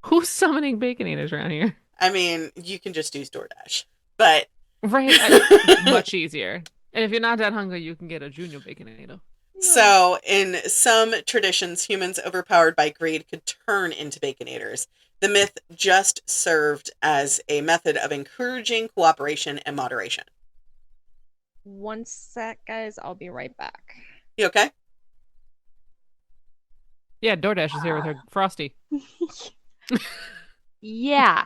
Who's summoning Baconators around here? I mean, you can just use DoorDash, but... Right, much easier. And if you're not that hungry, you can get a junior Baconator. So, in some traditions, humans overpowered by greed could turn into Baconators. The myth just served as a method of encouraging cooperation and moderation. One sec, guys. I'll be right back. You okay? Yeah, DoorDash is here with her Frosty. Yeah.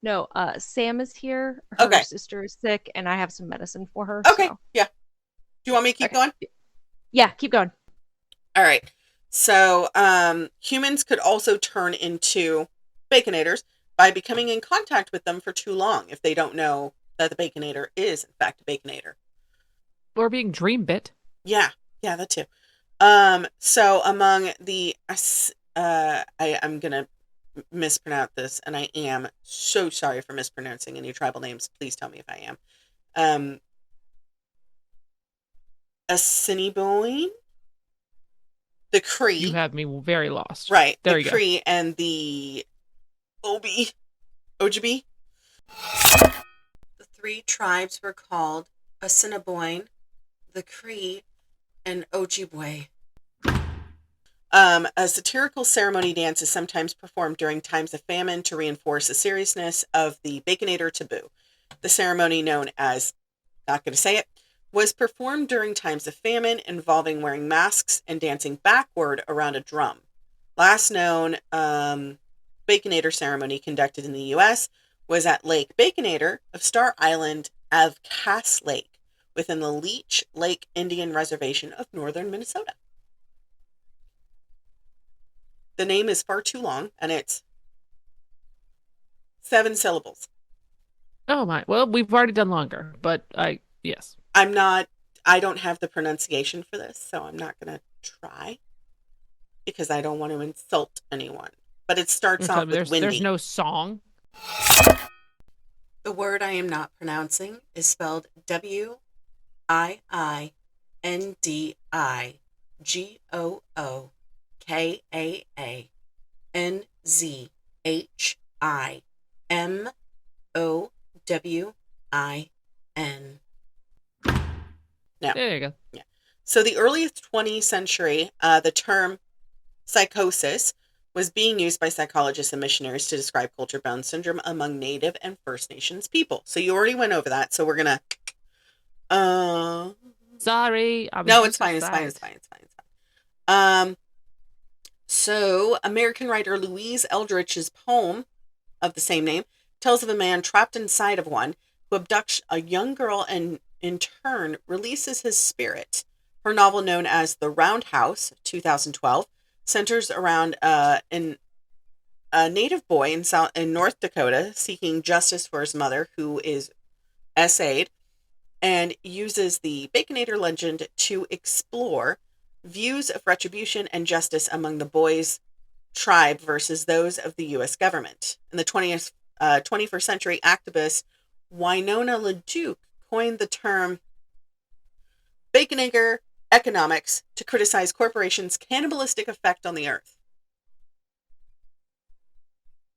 No, Sam is here. Her sister is sick, and I have some medicine for her. Okay, so. Yeah. Do you want me to keep going? Yeah, keep going. All right. So, humans could also turn into Baconators by becoming in contact with them for too long if they don't know that the Baconator is, in fact, a Baconator. Or being dream bit. Yeah, that too. So, among the... I'm going to mispronounce this, and I am so sorry for mispronouncing any tribal names. Please tell me if I am. Assiniboine, the Cree. You have me very lost. Right. There the you Cree go. And the Ojibwe. The three tribes were called Assiniboine, the Cree, and Ojibwe. A satirical ceremony dance is sometimes performed during times of famine to reinforce the seriousness of the Baconator taboo. The ceremony, known as, not going to say it, was performed during times of famine, involving wearing masks and dancing backward around a drum. Last known Baconator ceremony conducted in the U.S. was at Lake Baconator of Star Island of Cass Lake, within the Leech Lake Indian Reservation of northern Minnesota. The name is far too long, and it's 7 syllables. Oh my. Well, we've already done longer, but yes. I don't have the pronunciation for this, so I'm not going to try because I don't want to insult anyone. But it starts off with Wendy. There's no song. The word I am not pronouncing is spelled WINDIGOKAANZHIMOWIN. No. There you go. Yeah. So the early 20th century, the term psychosis was being used by psychologists and missionaries to describe culture-bound syndrome among Native and First Nations people. So you already went over that. So we're gonna. Sorry. No, it's fine. It's fine. So American writer Louise Eldridge's poem of the same name tells of a man trapped inside of one who abducts a young girl and in turn releases his spirit. Her novel, known as The Roundhouse, 2012, centers around a native boy in North Dakota seeking justice for his mother, who is SA'd, and uses the Baconator legend to explore views of retribution and justice among the boy's tribe versus those of the U.S. government. In the 21st century, activist Winona LaDuke coined the term Baconator economics to criticize corporations' cannibalistic effect on the earth.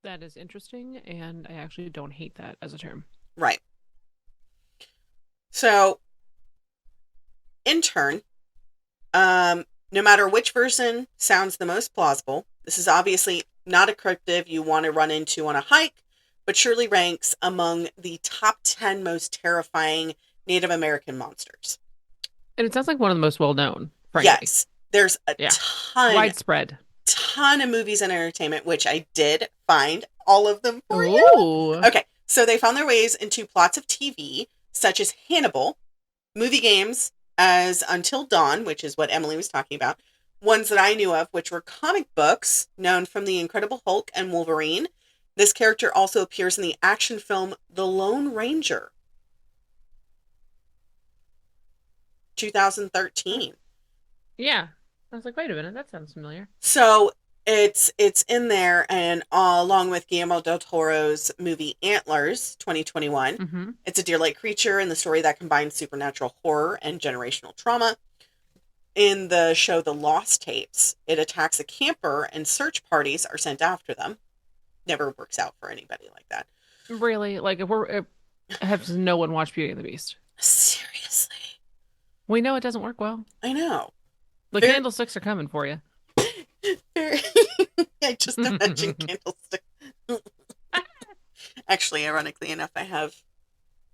That is interesting, and I actually don't hate that as a term. Right. So, in turn, no matter which version sounds the most plausible, this is obviously not a cryptid you want to run into on a hike, but surely ranks among the top 10 most terrifying Native American monsters. And it sounds like one of the most well-known, frankly. Yes. There's a widespread ton of movies and entertainment, which I did find all of them for you. Okay, so they found their ways into plots of TV, such as Hannibal, movie games as Until Dawn, which is what Emily was talking about, ones that I knew of, which were comic books known from The Incredible Hulk and Wolverine. This character also appears in the action film The Lone Ranger, 2013. Yeah. I was like, wait a minute, that sounds familiar. So it's in there, and along with Guillermo del Toro's movie Antlers, 2021. Mm-hmm. It's a deer-like creature in the story that combines supernatural horror and generational trauma. In the show The Lost Tapes, it attacks a camper and search parties are sent after them. Never works out for anybody like that. Really? Like, has no one watched Beauty and the Beast? Seriously. We know it doesn't work well. I know. The candlesticks are coming for you. I just imagined candlestick. Actually, ironically enough, I have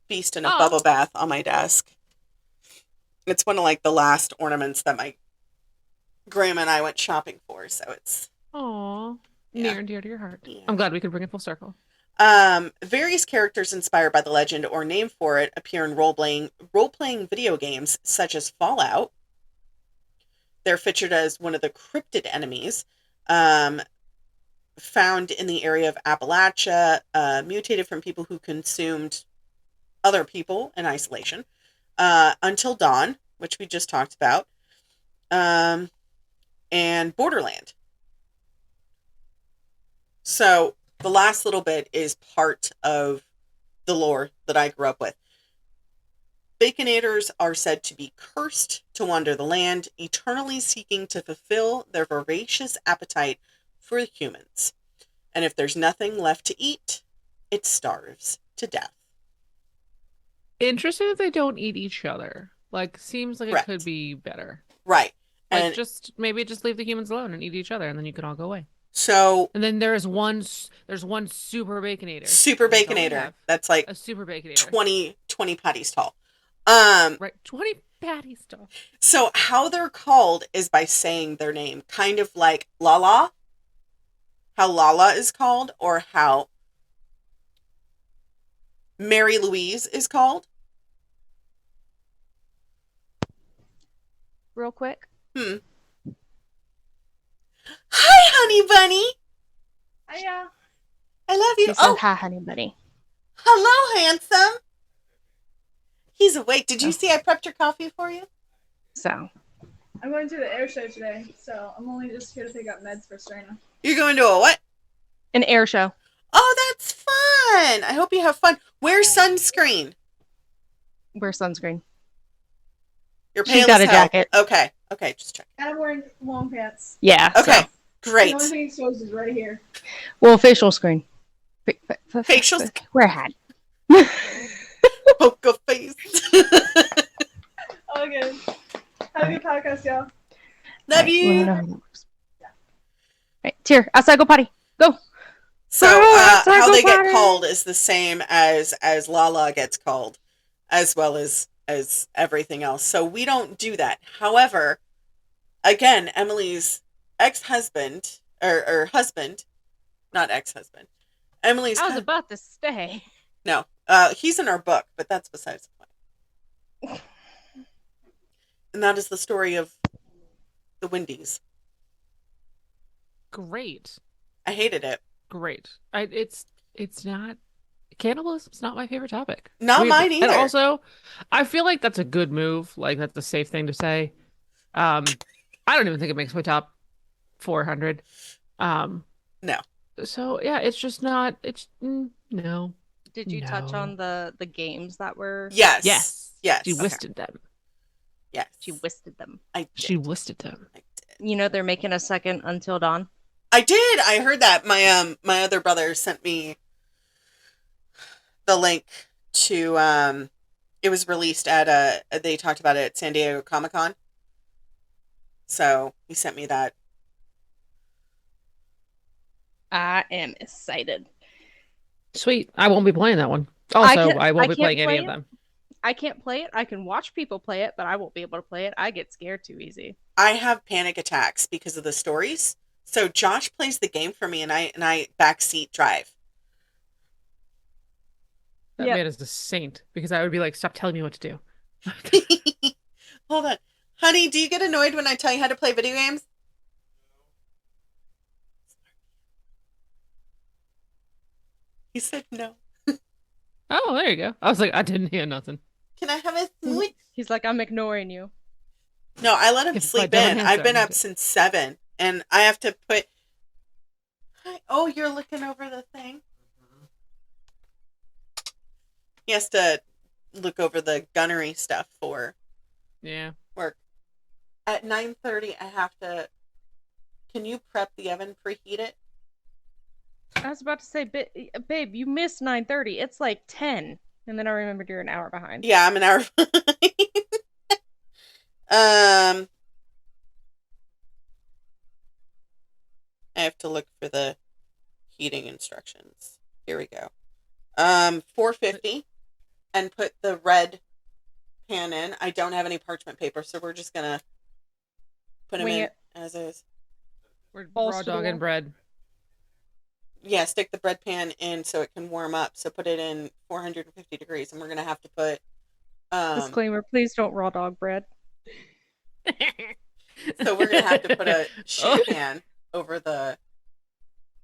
Beast in a bubble bath on my desk. It's one of like the last ornaments that my grandma and I went shopping for, so it's near and dear to your heart. Yeah. I'm glad we could bring it full circle. Various characters inspired by the legend or named for it appear in role-playing video games such as Fallout. They're featured as one of the cryptid enemies found in the area of Appalachia, mutated from people who consumed other people in isolation. Until Dawn, which we just talked about, and Borderland. So the last little bit is part of the lore that I grew up with. Baconators are said to be cursed to wander the land, eternally seeking to fulfill their voracious appetite for humans. And if there's nothing left to eat, it starves to death. Interesting that they don't eat each other. Like, seems like Correct. It could be better. Right. Like, And maybe just leave the humans alone and eat each other, and then you can all go away. So, and then there's one super Baconator. Super Baconator. That's like a super Baconator. 20 patties tall. Right, 20 patties tall. So how they're called is by saying their name, kind of like Lala. How Lala is called, or how Mary Louise is called. Real quick. Hi, honey bunny. Hiya. I love you. He said, hi, honey bunny. Hello, handsome. He's awake. Did you see I prepped your coffee for you? So. I'm going to the air show today, so I'm only just here to pick up meds for Serena. You're going to a what? An air show. Oh, that's fun. I hope you have fun. Wear sunscreen. Wear sunscreen. You're She's got a jacket. Okay, just check. And I'm wearing long pants. Yeah. Okay, so. great. The only thing exposed is right here. Well, facial screen. Facial Wear a hat. Poker face. All good. Have a good podcast, y'all. Love you. Right, Tear, outside, go potty. Go. So how they get called is the same as Lala gets called, as well as everything else. So we don't do that. However, again, Emily's ex-husband or husband, not ex-husband. Emily's I was about to stay. No. He's in our book, but that's besides the point. And that is the story of the Wendys. Great. I hated it. Great. It's not cannibalism's not my favorite topic. Not mine either. And also, I feel like that's a good move. Like that's a safe thing to say. I don't even think it makes my top 400. No. So yeah, it's just not. It's no. Did you touch on the games that were? Yes. She listed them. Yes. She listed them. She listed them. I did. You know they're making a second Until Dawn. I did. I heard that. My other brother sent me the link to it was released at they talked about it at San Diego Comic-Con. So he sent me that. I am excited. Sweet. I won't be playing that one. Also, I won't be playing any of them. I can't play it. I can watch people play it, but I won't be able to play it. I get scared too easy. I have panic attacks because of the stories. So Josh plays the game for me, and I backseat drive. That man is a saint, because I would be like, stop telling me what to do. Hold on. Honey, do you get annoyed when I tell you how to play video games? He said no. Oh, there you go. I was like, I didn't hear nothing. Can I have a sleep? He's like, I'm ignoring you. No, I let him sleep in. I've been up since 7, and I have to put... Oh, you're looking over the thing? He has to look over the gunnery stuff for work. At 9:30, I have to... Can you prep the oven, preheat it? I was about to say, babe, you missed 9:30. It's like 10. And then I remembered you're an hour behind. Yeah, I'm an hour behind. I have to look for the heating instructions. Here we go. 450, and put the red pan in. I don't have any parchment paper, so we're just gonna put them in as is. We're raw dog and bread. Yeah, stick the bread pan in so it can warm up. So put it in 450 degrees, and we're gonna have to put. Disclaimer: please don't raw dog bread. So we're gonna have to put a sheet pan over the.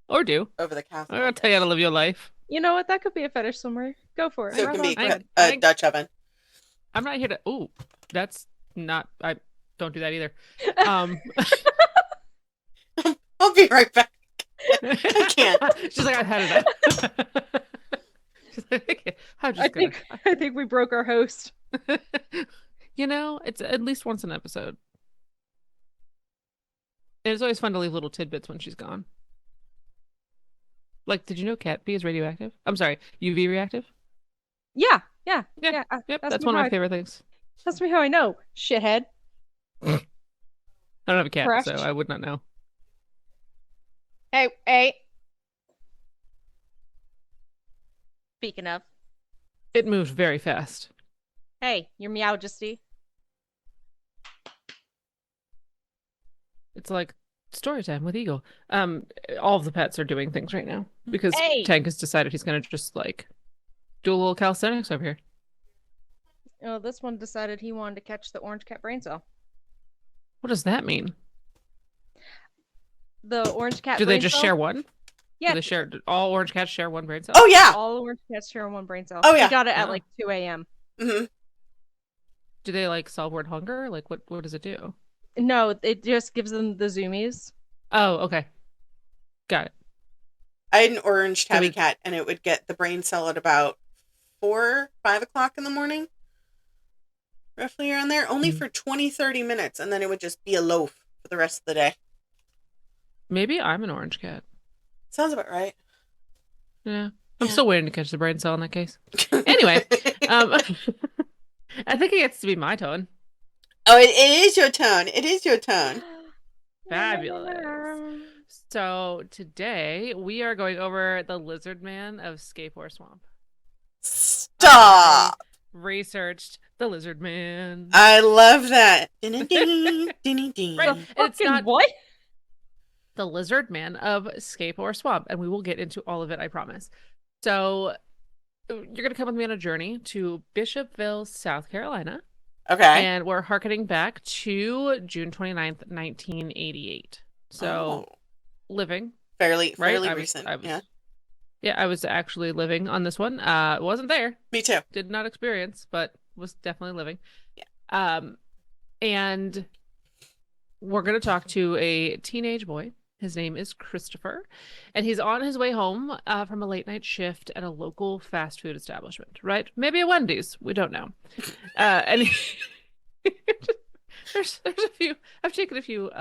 Or do over the cafe. I'm gonna tell you how to live your life. You know what? That could be a fetish somewhere. Go for it. So it can be a Dutch oven. I'm not here to. Ooh, that's not. I don't do that either. I'll be right back. I can't. She's like, I've had enough. She's like, I think we broke our host. You know, it's at least once an episode. And it's always fun to leave little tidbits when she's gone. Like, did you know cat pee is radioactive? I'm sorry, UV reactive? Yeah. Yep, that's one of my favorite things. That's me how I know, shithead. I don't have a cat, Fresh. so I would not know. Hey. Speaking of. It moved very fast. Hey, your Meowjesty. It's like story time with Eagle. All of the pets are doing things right now because Hey! Tank has decided he's gonna just like Do a little calisthenics over here. Oh, this one decided he wanted to catch the orange cat brain cell. What does that mean? The orange cat Do brain they just cell? share one? Yeah. Do they share? All orange cats share one brain cell? Oh yeah. All orange cats share one brain cell. Oh, yeah. He got it at Oh. like 2 a.m. Hmm. Do they like solve word hunger? Like what does it do? No, it just gives them the zoomies. Oh, okay. Got it. I had an orange tabby we- cat, and it would get the brain cell at about 4, 5 o'clock in the morning. Roughly around there. Only for 20, 30 minutes, and then it would just be a loaf for the rest of the day. Maybe I'm an orange cat. Sounds about right. Yeah. I'm Yeah. still waiting to catch the brain cell in that case. Anyway, I think it gets to be my turn. Oh, it is your turn. It is your turn. Fabulous. So today we are going over the lizard man of Scape Swamp. Stop. Researched the lizard man. I love that. Ding-a-ding, Right. And it's Fucking not what? the lizard man of Scape Swamp, and we will get into all of it, I promise. So you're going to come with me on a journey to Bishopville, South Carolina. Okay. And we're harkening back to June 29th, 1988. So living. Fairly Right? recent. Yeah. Yeah, I was actually living on this one. Wasn't there. Me too. Did not experience, but was definitely living. Yeah. And we're going to talk to a teenage boy. His name is Christopher, and he's on his way home from a late night shift at a local fast food establishment, right? Maybe a Wendy's. We don't know. And there's a few. I've taken a few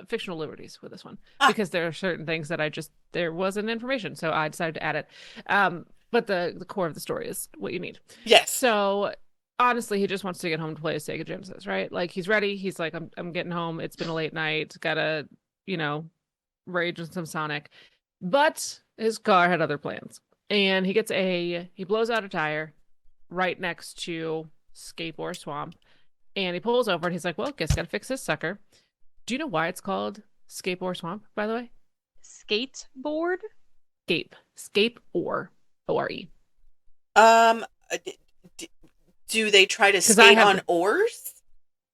fictional liberties with this one because there are certain things that there wasn't information, so I decided to add it. But the core of the story is what you need. Yes. So honestly, he just wants to get home to play a Sega Genesis, right? Like he's ready. He's like, I'm getting home. It's been a late night. Gotta, rage with some Sonic. But his car had other plans. And he blows out a tire right next to Scape Swamp. And he pulls over and he's like, well, guess gotta fix this sucker. Do you know why it's called Scape Swamp, by the way? Skateboard? Scape or O-R-E. Do they try to skate on oars?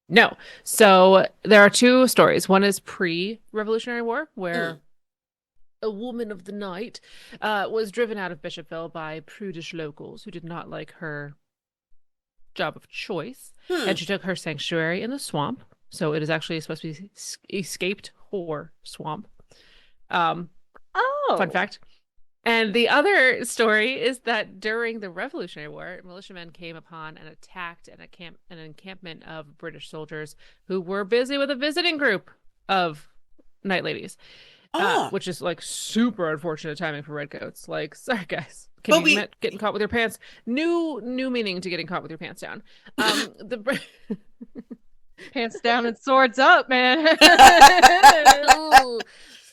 No. So there are two stories. One is pre-Revolutionary War, where a woman of the night was driven out of Bishopville by prudish locals who did not like her job of choice. And she took her sanctuary in the swamp. So it is actually supposed to be escaped whore swamp. Fun fact. And the other story is that during the Revolutionary War, militiamen came upon and attacked an encampment of British soldiers who were busy with a visiting group of night ladies, which is like super unfortunate timing for redcoats. Like, sorry guys, getting caught with your pants? New meaning to getting caught with your pants down. Pants down and swords up, man.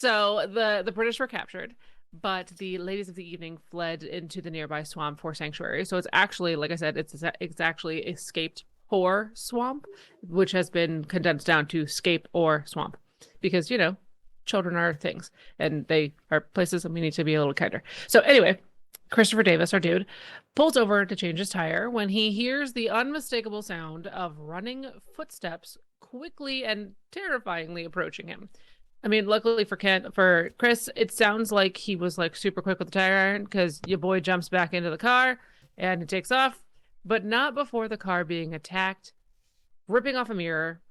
So the British were captured. But the ladies of the evening fled into the nearby swamp for sanctuary. So it's actually, like I said, it's actually escaped whore swamp, which has been condensed down to scape or swamp. Because, children are things. And they are places that we need to be a little kinder. So anyway, Christopher Davis, our dude, pulls over to change his tire when he hears the unmistakable sound of running footsteps quickly and terrifyingly approaching him. I mean, luckily for Chris, it sounds like he was like super quick with the tire iron because your boy jumps back into the car and it takes off, but not before the car being attacked, ripping off a mirror,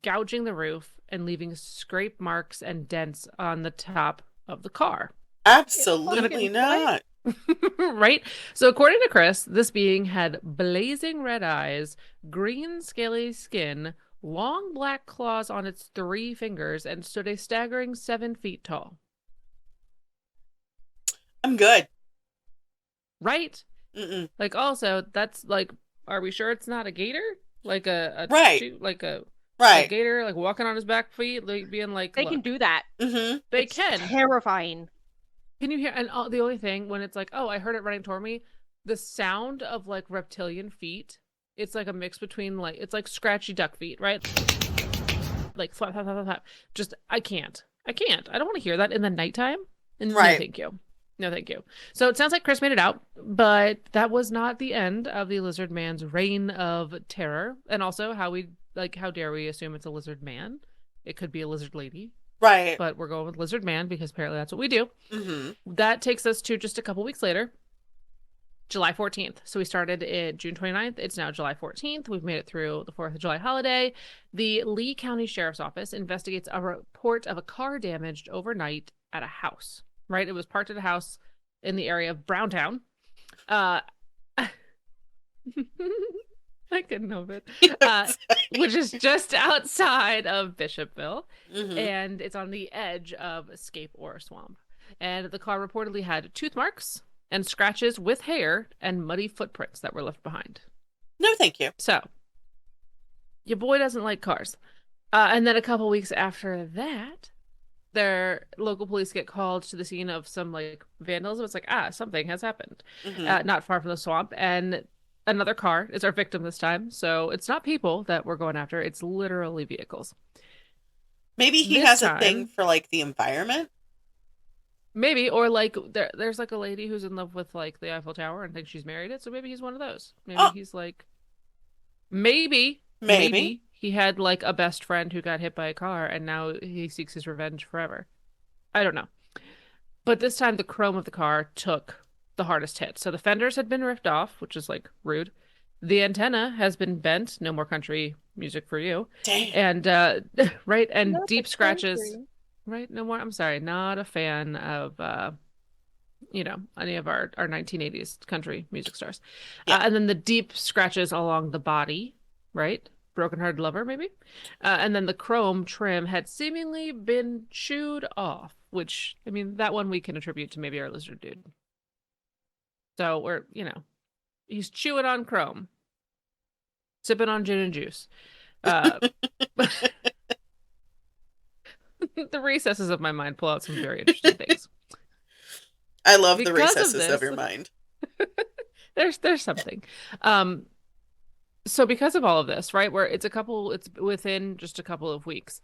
gouging the roof, and leaving scrape marks and dents on the top of the car. Absolutely not. Right? So according to Chris, this being had blazing red eyes, green scaly skin, long black claws on its 3 fingers, and stood a staggering 7 feet tall. I'm good. Right? Mm-mm. Like, also, that's like, are we sure it's not a gator? Like a Right. like a Right. gator, like walking on his back feet, like being like, They look, can do that. Mm-hmm. they It's can. terrifying. Can you hear? And the only thing when it's like, oh, I heard it running toward me, the sound of like reptilian feet. It's like a mix between it's like scratchy duck feet, right? Like flap, flap, flap, flap. Just I can't. I don't want to hear that in the nighttime. And no, Right. thank you. No, thank you. So it sounds like Chris made it out, but that was not the end of the lizard man's reign of terror. And also, how dare we assume it's a lizard man? It could be a lizard lady, Right. but we're going with lizard man because apparently that's what we do. Mm-hmm. That takes us to just a couple weeks later, July 14th. So we started at June 29th. It's now July 14th. We've made it through the 4th of July holiday. The Lee County Sheriff's Office investigates a report of a car damaged overnight at a house. Right? It was parked at a house in the area of Browntown. I couldn't help it. Which is just outside of Bishopville. Mm-hmm. And it's on the edge of Scape or swamp. And the car reportedly had tooth marks and scratches with hair and muddy footprints that were left behind. No, thank you. So, your boy doesn't like cars. And then a couple weeks after that, their local police get called to the scene of some like vandalism. It's like, something has happened. Mm-hmm. Not far from the swamp. And another car is our victim this time. So it's not people that we're going after. It's literally vehicles. Maybe he has a thing for like the environment. Maybe, or like there's like a lady who's in love with like the Eiffel Tower and thinks she's married it. So maybe he's one of those. Maybe he's like, maybe he had like a best friend who got hit by a car and now he seeks his revenge forever. I don't know. But this time the chrome of the car took the hardest hit. So the fenders had been ripped off, which is like rude. The antenna has been bent. No more country music for you. Damn. And right, and Not deep the scratches. country. Right, no more. I'm sorry, not a fan of any of our 1980s country music stars. Yeah. And then the deep scratches along the body, right? Broken-hearted lover, maybe. And then the chrome trim had seemingly been chewed off, which, I mean, that one we can attribute to maybe our lizard dude. So we're, he's chewing on chrome, sipping on gin and juice. The recesses of my mind pull out some very interesting things. I love the Because of recesses of this- your mind. There's something. So because of all of this, right, where it's within just a couple of weeks,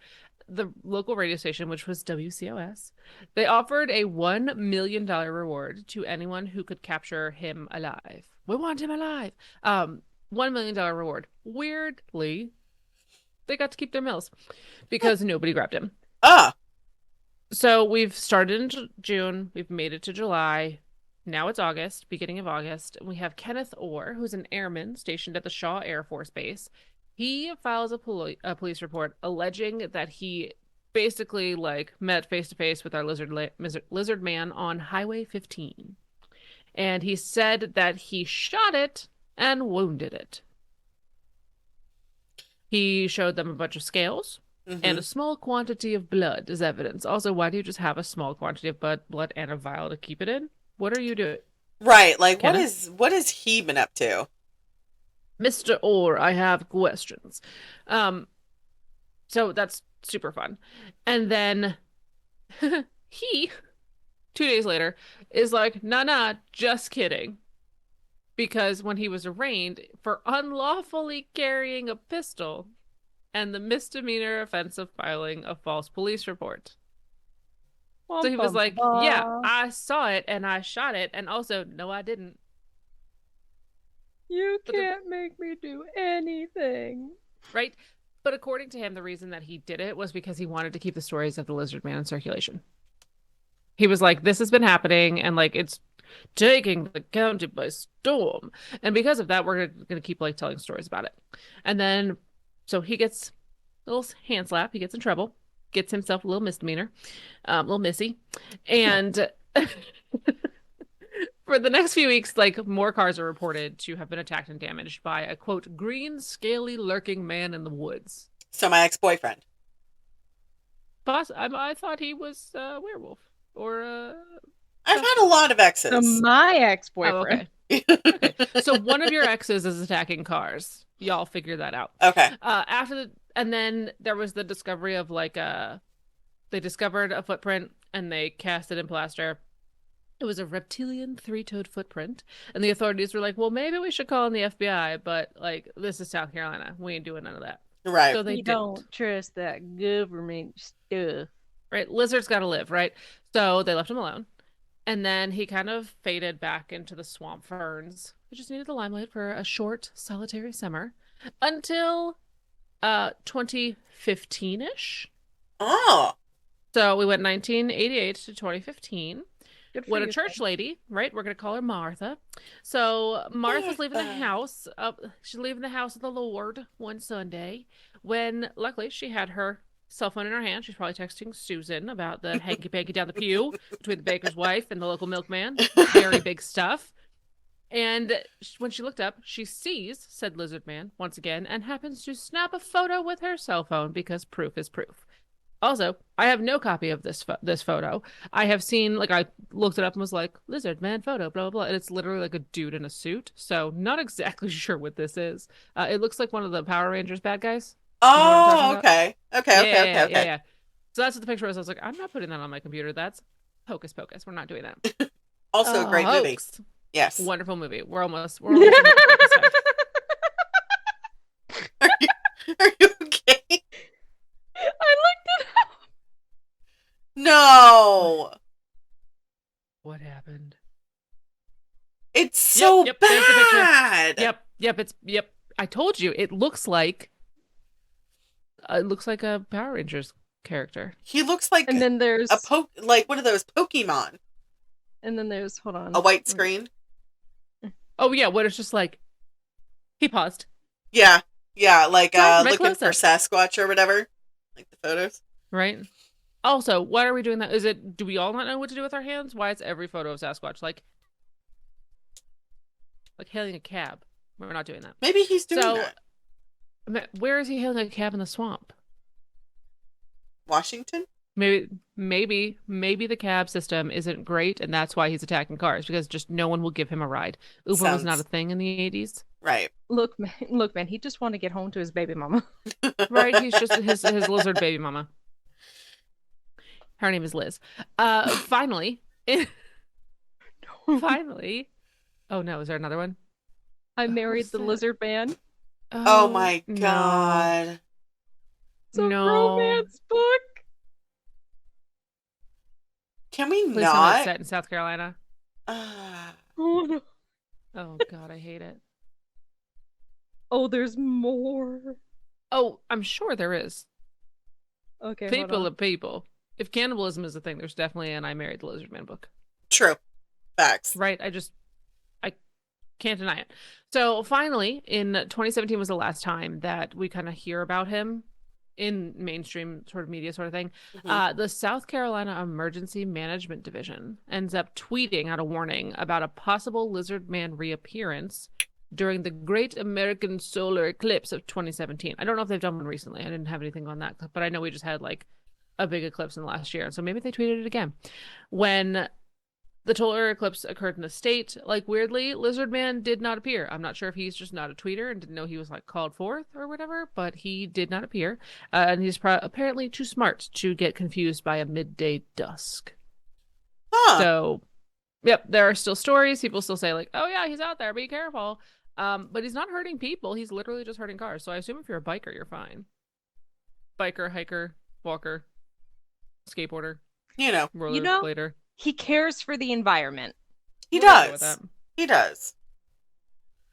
the local radio station, which was WCOS, they offered a $1 million reward to anyone who could capture him alive. We want him alive. $1 million reward. Weirdly, they got to keep their mills because nobody grabbed him. So we've started in June. We've made it to July. Now it's August, beginning of August. We have Kenneth Orr, who's an airman stationed at the Shaw Air Force Base. He files a police report alleging that he basically met face to face with our lizard man on Highway 15. And he said that he shot it and wounded it. He showed them a bunch of scales. Mm-hmm. And a small quantity of blood as evidence. Also, why do you just have a small quantity of blood and a vial to keep it in? What are you doing? Right, like Kenneth? what has he been up to? Mr. Orr, I have questions. So that's super fun. And then he, 2 days later, is like, nah, just kidding. Because when he was arraigned for unlawfully carrying a pistol and the misdemeanor offense of filing a false police report. So he was like, yeah, I saw it and I shot it. And also, no, I didn't. You can't make me do anything. Right? But according to him, the reason that he did it was because he wanted to keep the stories of the lizard man in circulation. He was like, this has been happening and it's taking the county by storm. And because of that, we're going to keep telling stories about it. And then so he gets a little hand slap. He gets in trouble. Gets himself a little misdemeanor. Little missy. And for the next few weeks, more cars are reported to have been attacked and damaged by a, quote, green, scaly, lurking man in the woods. So my ex-boyfriend. I thought he was a werewolf. Or I've had a lot of exes. So my Oh, ex-boyfriend. okay. So one of your exes is attacking cars. Y'all figure that out. Okay. And then there was the discovery of they discovered a footprint and they cast it in plaster. It was a reptilian three-toed footprint. And the authorities were like, well, maybe we should call in the FBI, but this is South Carolina. We ain't doing none of that. Right. So they don't trust that government stuff. Right? Lizards gotta live, right? So they left him alone. And then he kind of faded back into the swamp ferns. He just needed the limelight for a short, solitary summer until 2015-ish. Oh. So we went 1988 to 2015. Good for When a you, church Sam. lady, right? We're gonna call her Martha. So Martha's leaving the Martha. house. She's leaving the house of the Lord one Sunday. When luckily she had her cell phone in her hand. She's probably texting Susan about the hanky panky down the pew between the baker's wife and the local milkman. Very big stuff. And when she looked up, she sees said lizard man once again and happens to snap a photo with her cell phone because proof is proof. Also, I have no copy of this photo. I have seen, like, I looked it up and was like, lizard man photo, blah, blah, blah. And it's literally like a dude in a suit. So not exactly sure what this is. It looks like one of the Power Rangers bad guys. You know what I'm talking Oh, about? okay. Okay. Yeah. Okay. So that's what the picture was. I was like, I'm not putting that on my computer. That's hocus pocus. We're not doing that. Also a great movie. Hoax. Yes. Wonderful movie. We're almost in this time. Are you okay? I looked it up. No. What happened? It's so Yep, there's the picture. bad. Yep. I told you. It looks like a Power Rangers character. He looks like And then there's like one of those Pokemon. hold on. A white screen. Oh yeah, what it's just like he paused. Yeah. Like Right, looking for close-up. Sasquatch or whatever. Like the photos. Right? Also, why are we doing that? Do we all not know what to do with our hands? Why is every photo of Sasquatch like hailing a cab? We're not doing that. Maybe he's doing So, that. where is he hailing a cab in the swamp? Washington? Maybe the cab system isn't great, and that's why he's attacking cars, because just no one will give him a ride. Uber was not a thing in the 80s. Right. Look, man, he just wanted to get home to his baby mama. Right? He's just his lizard baby mama. Her name is Liz. Finally. Finally. Oh no, is there another one? I married what's the that? lizard man. Oh my no. god. It's a No. romance book. Can we Please tell me it's not? set in South Carolina. Oh, no. Oh god, I hate it. Oh, there's more. Oh, I'm sure there is. Okay, hold People on. are people. If cannibalism is a thing, there's definitely an I Married the Lizard Man book. True. Facts. Right? I can't deny it. So finally, in 2017 was the last time that we kind of hear about him in mainstream sort of media sort of thing. Mhm. The South Carolina Emergency Management Division ends up tweeting out a warning about a possible lizard man reappearance during the Great American Solar Eclipse of 2017. I don't know if they've done one recently. I didn't have anything on that, but I know we just had like a big eclipse in the last year. So maybe they tweeted it again. When the solar eclipse occurred in the state, like weirdly, Lizard Man did not appear. I'm not sure if he's just not a tweeter and didn't know he was like called forth or whatever, but he did not appear. And he's apparently too smart to get confused by a midday dusk. Huh. So, yep, there are still stories. People still say like, oh yeah, he's out there, be careful. But he's not hurting people. He's literally just hurting cars. So I assume if you're a biker, you're fine. Biker, hiker, walker, skateboarder, You know. rollerblader. He cares for the environment. He We're gonna go with does. that. He does.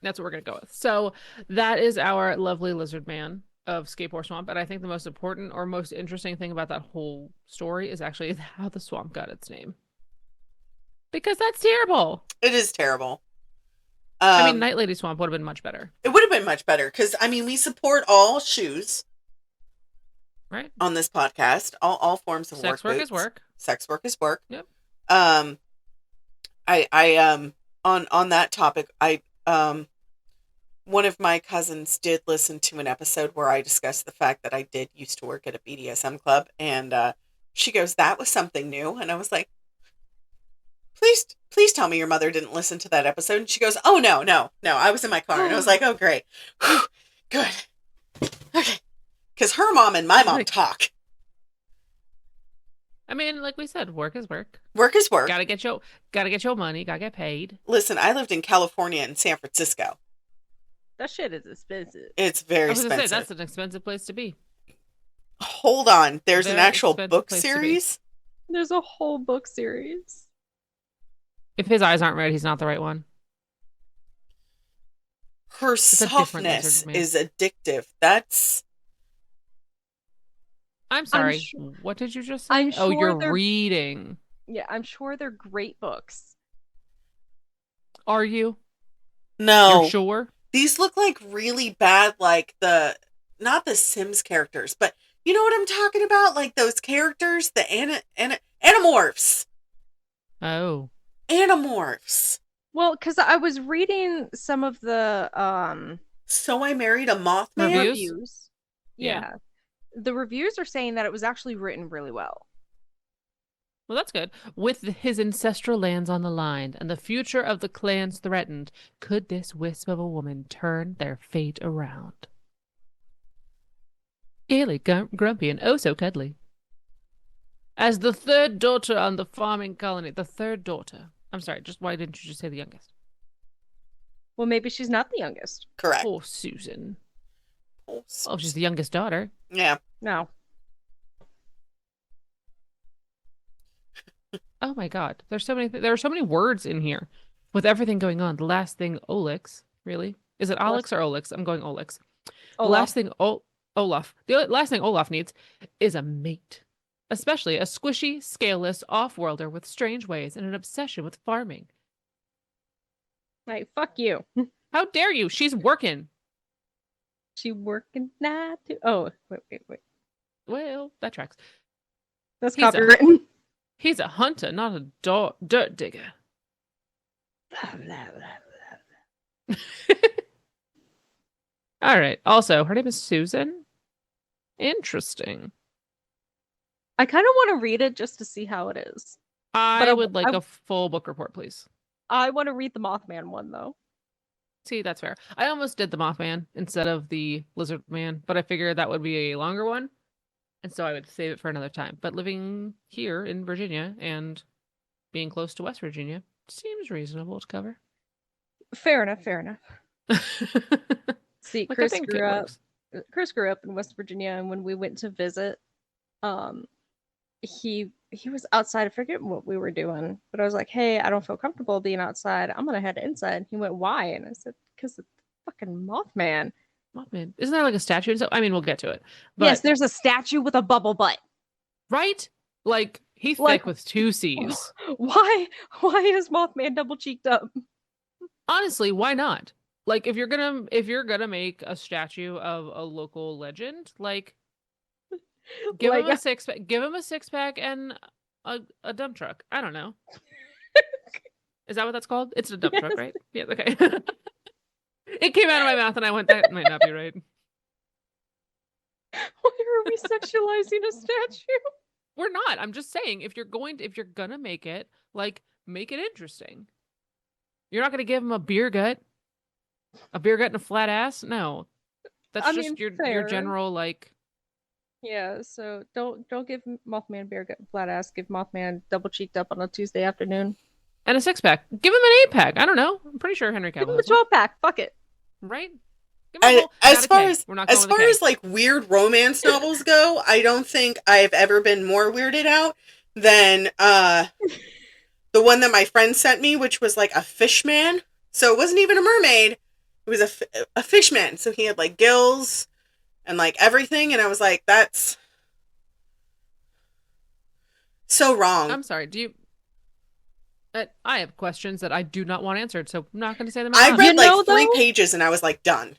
That's what we're gonna go with. So that is our lovely lizard man of Scape Swamp. And I think the most important or most interesting thing about that whole story is actually how the swamp got its name. Because that's terrible. It is terrible. I mean, Night Lady Swamp would have been much better. It would have been much better because I mean we support all shoes Right? on this podcast. All forms of Sex work is work. Sex work is work. Yep. I on that topic, one of my cousins did listen to an episode where I discussed the fact that I did used to work at a BDSM club, and she goes, "That was something new," and I was like, Please tell me your mother didn't listen to that episode. And she goes, "Oh no, I was in my car," and I was like, "Oh great, whew, good, okay," because her mom and my mom talk. I mean, like we said, work is work. Work is work. Gotta get your money. Gotta get paid. Listen, I lived in California and San Francisco. That shit is expensive. It's very I was gonna expensive. say that's an expensive place to be. Hold on, there's an Very actual expensive book place to be. series. There's a whole book series. If his eyes aren't red, he's not the right one. Her It's a different lizard softness man. is addictive. That's I'm sorry. su- What did you just say? I'm Oh, sure you're they're reading. yeah, I'm sure they're great books. Are you? You're no. sure? These look like really bad, like not the Sims characters, but you know what I'm talking about? Like those characters, the Animorphs. Oh. Animorphs. Well, because I was reading some of the So I Married a Mothman? Reviews? reviews. Yeah. Yeah. The reviews are saying that it was actually written really well. Well, that's good. With his ancestral lands on the line and the future of the clans threatened, could this wisp of a woman turn their fate around? Gaily, grumpy, and oh so cuddly. As the third daughter on the farming colony, the third daughter. I'm sorry, just why didn't you just say the youngest? Well, maybe she's not the youngest. Correct. Poor Susan. Oh, Oh, she's the youngest daughter. yeah. No. Oh my God, there are so many words in here with everything going on. The last thing Olix, really? Is it Alex or Olix? I'm going Olix. The last thing Olaf. The last thing Olaf needs is a mate, especially a squishy, scaleless off-worlder with strange ways and an obsession with farming. Like, fuck you. How dare you? She's working. She working now too. Oh, wait. Well, that tracks. That's He's a- copywritten. He's a hunter, not a dirt digger. All right. Also, her name is Susan. Interesting. I kind of want to read it just to see how it is. I I- would like I- a full book report, please. I want to read the Mothman one though. See, that's fair. I almost did the Mothman instead of the Lizard Man, but I figured that would be a longer one. And so I would save it for another time. But living here in Virginia and being close to West Virginia seems reasonable to cover. Fair enough. See, Like, I Chris think it grew up. works. Chris grew up in West Virginia, and when we went to visit, he was outside. I forget what we were doing, but I was like, "Hey, I don't feel comfortable being outside. I'm gonna head inside." He went, "Why?" And I said, "Because the fucking Mothman." Mothman. Isn't there like a statue and stuff? I mean, we'll get to it. But, Yes, there's a statue with a bubble butt. right? Like, he's Like- thick with two C's. Why is Mothman double cheeked up? Honestly, why not? Like, if you're gonna make a statue of a local legend, like, give him a six pack and a dump truck. I don't know. Is that what that's called? It's a dump truck, right? Yeah, okay. It came out of my mouth and I went, that might not be right. Why are we sexualizing a statue? We're not. I'm just saying, if you're gonna make it, like, make it interesting. You're not gonna give him a beer gut and a flat ass. No, that's I just mean, your fair. general, like. Yeah, so don't give Mothman beer gut flat ass. Give Mothman double cheeked up on a Tuesday afternoon. And a 6-pack. Give him an 8-pack. I don't know. I'm pretty sure Henry Give Cavill him a has one. 12-pack. Fuck it. Right? Give him a whole, As not a far K. as We're not going as with a far K. as like weird romance novels go, I don't think I've ever been more weirded out than the one that my friend sent me, which was like a fish man. So it wasn't even a mermaid; it was a fish man. So he had like gills and like everything, and I was like, that's so wrong. I'm sorry. Do you? I have questions that I do not want answered, so I'm not going to say them out I loud. read You know, like 3 though- pages, and I was like, done.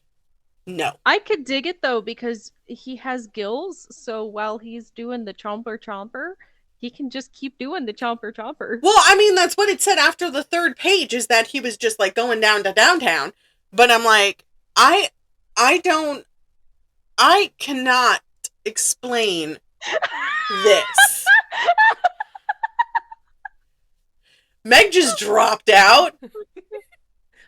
No. I could dig it though because he has gills, so while he's doing the chomper, he can just keep doing the chomper. Well, I mean, that's what it said after the 3rd page, is that he was just like going down to downtown. But I'm like, I cannot explain this. Meg just dropped out.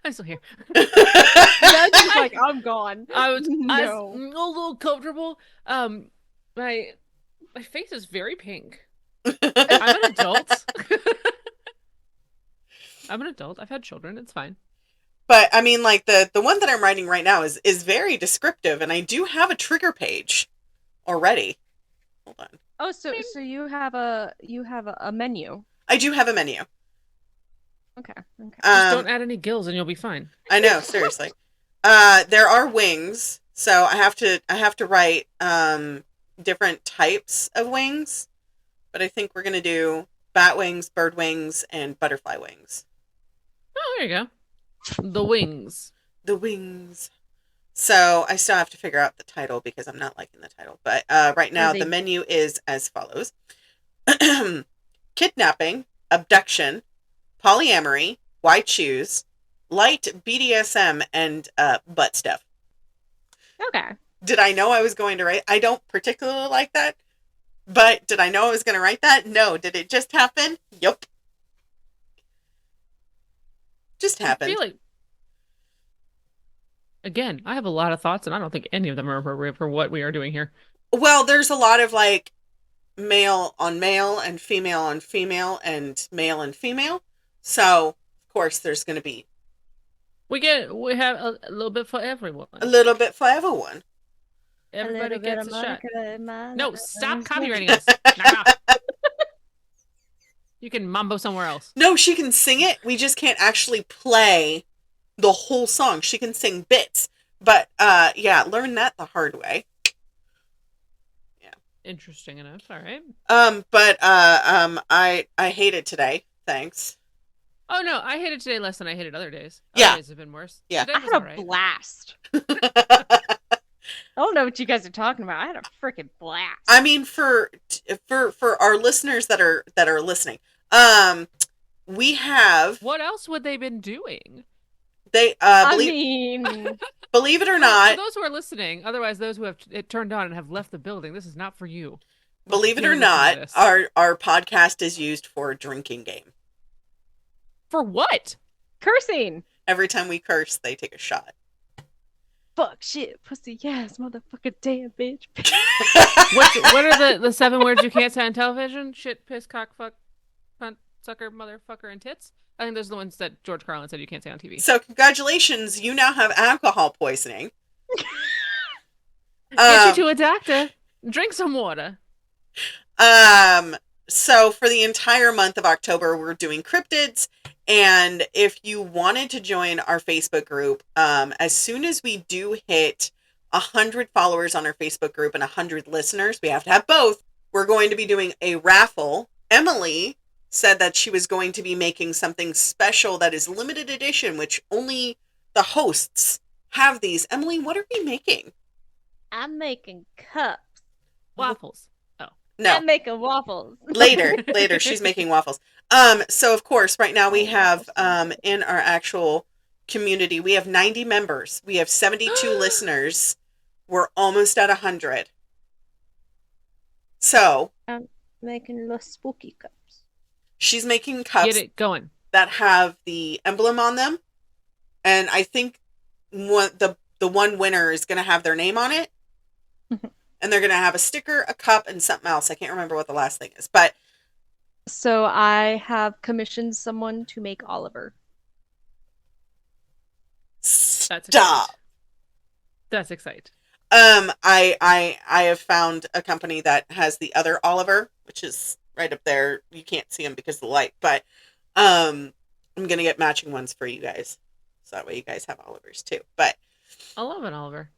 I'm still here. That's just like I'm gone. I was No. a little comfortable. My face is very pink. I'm an adult. I'm an adult. I've had children. It's fine. But I mean, like the one that I'm writing right now is very descriptive, and I do have a trigger page already. Hold on. Oh, so you have a menu. I do have a menu. Okay. Just don't add any gills and you'll be fine. I know, seriously. There are wings, so I have to write different types of wings, but I think we're gonna do bat wings, bird wings, and butterfly wings. Oh, there you go. The wings. The wings. So I still have to figure out the title because I'm not liking the title. But right now the menu is as follows: kidnapping, abduction, polyamory, white shoes, light BDSM, and butt stuff. Okay. Did I know I was going to write? I don't particularly like that, but did I know I was going to write that? No. Did it just happen? Yup. Just happened. I feel like, again, I have a lot of thoughts, and I don't think any of them are appropriate for what we are doing here. Well, there's a lot of like male on male and female on female and male and female. So, of course, there's going to be We have a little bit for everyone. a little bit for everyone. Everybody gets a shot. No, stop copywriting us. Knock it off. You can mambo somewhere else. No, she can sing it. We just can't actually play the whole song. She can sing bits. But yeah, learn that the hard way. Yeah. Interesting enough. All right. But I hate it today. Thanks. Oh no, I hated today less than I hated other days. Yeah. Other days have been worse. Yeah. I had a blast. I don't know what you guys are talking about. I had a freaking blast. I mean, for our listeners that are listening, we have. What else would they been doing? They believe it or not. For those who are listening, otherwise those who have it turned on and have left the building, this is not for you. Believe it or not, our podcast is used for a drinking game. For what? Cursing. Every time we curse, they take a shot. Fuck, shit, pussy, yes, motherfucker, damn, bitch. What are the 7 words you can't say on television? Shit, piss, cock, fuck, cunt, sucker, motherfucker, and tits? I think those are the ones that George Carlin said you can't say on TV. So congratulations, you now have alcohol poisoning. Get you to a doctor. Drink some water. So for the entire month of October, we're doing cryptids. And if you wanted to join our Facebook group, as soon as we do hit 100 followers on our Facebook group and 100 listeners, we have to have both. We're going to be doing a raffle. Emily said that she was going to be making something special that is limited edition, which only the hosts have these. Emily, what are we making? I'm making cups. Waffles. No. I'm making waffles. Later, she's making waffles. So of course, right now we have, in our actual community, we have 90 members. We have 72 listeners. We're almost at 100. So. I'm making the spooky cups. She's making cups. Get it going. That have the emblem on them. And I think the one winner is going to have their name on it. And they're going to have a sticker, a cup, and something else. I can't remember what the last thing is. But so I have commissioned someone to make Oliver. Stop. That's exciting. I have found a company that has the other Oliver, which is right up there. You can't see them because of the light. But I'm going to get matching ones for you guys. So that way you guys have Olivers too. But I love an Oliver.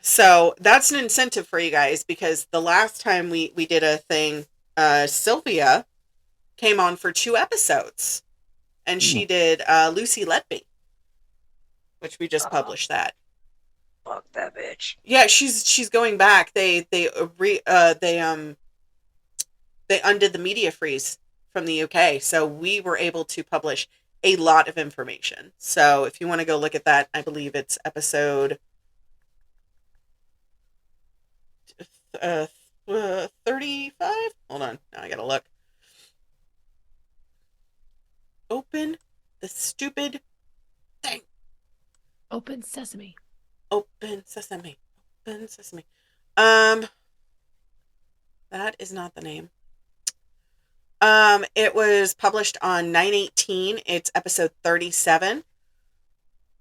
So that's an incentive for you guys because the last time we did a thing, Sylvia came on for 2 episodes and she did Lucy Let Me, which we just published that. Fuck that bitch. Yeah, she's going back. They undid the media freeze from the UK, so we were able to publish a lot of information. So if you want to go look at that, I believe it's episode 35. Hold on, now I gotta look. Open the stupid thing. Open sesame. Open sesame. Open sesame. That is not the name. It was published on 9/18. It's episode 37.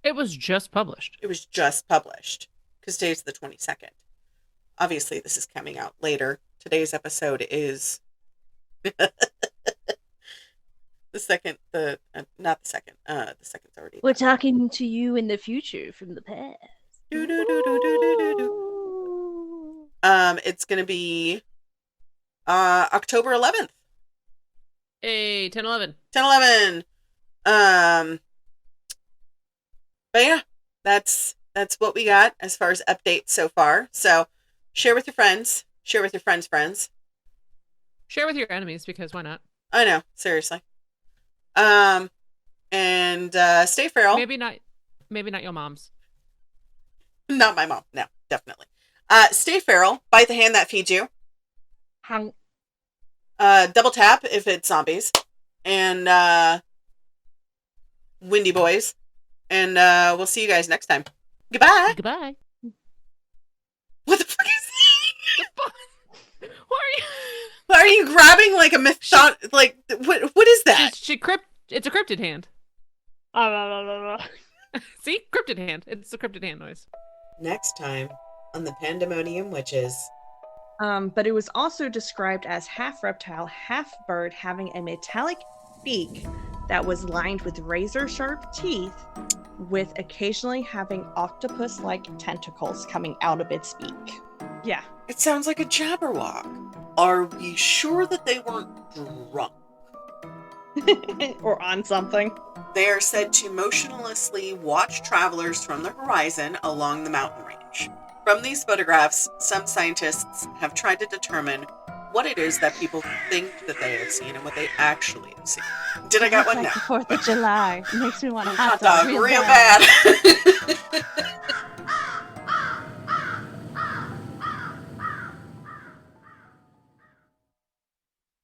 It was just published. It was just published because today's the 22nd. Obviously, this is coming out later. Today's episode is the The second, not the second. The second's already. We're talking to you in the future from the past. It's gonna be October 11th. Hey, 10/11. 10/11. But yeah, that's what we got as far as updates so far. So share with your friends. Share with your friends' friends. Share with your enemies, because why not? I know, seriously. And stay feral. Maybe not your mom's. Not my mom. No, definitely. Stay feral. Bite the hand that feeds you. Hung. Double tap if it's zombies. And WindyBoys. And we'll see you guys next time. Goodbye. Goodbye. What the fuck is that? Why are you? Why are you grabbing like a like what is that? It's a cryptid hand. See? Cryptid hand. It's a cryptid hand noise. Next time on the Pandemonium Witches. But it was also described as half reptile, half bird, having a metallic beak that was lined with razor-sharp teeth, with occasionally having octopus-like tentacles coming out of its beak. Yeah. It sounds like a jabberwock. Are we sure that they weren't drunk? Or on something. They are said to motionlessly watch travelers from the horizon along the mountain range. From these photographs, some scientists have tried to determine what it is that people think that they have seen and what they actually have seen. Did I got one? Like No. the 4th of July. It makes me want a Hot dog real bad.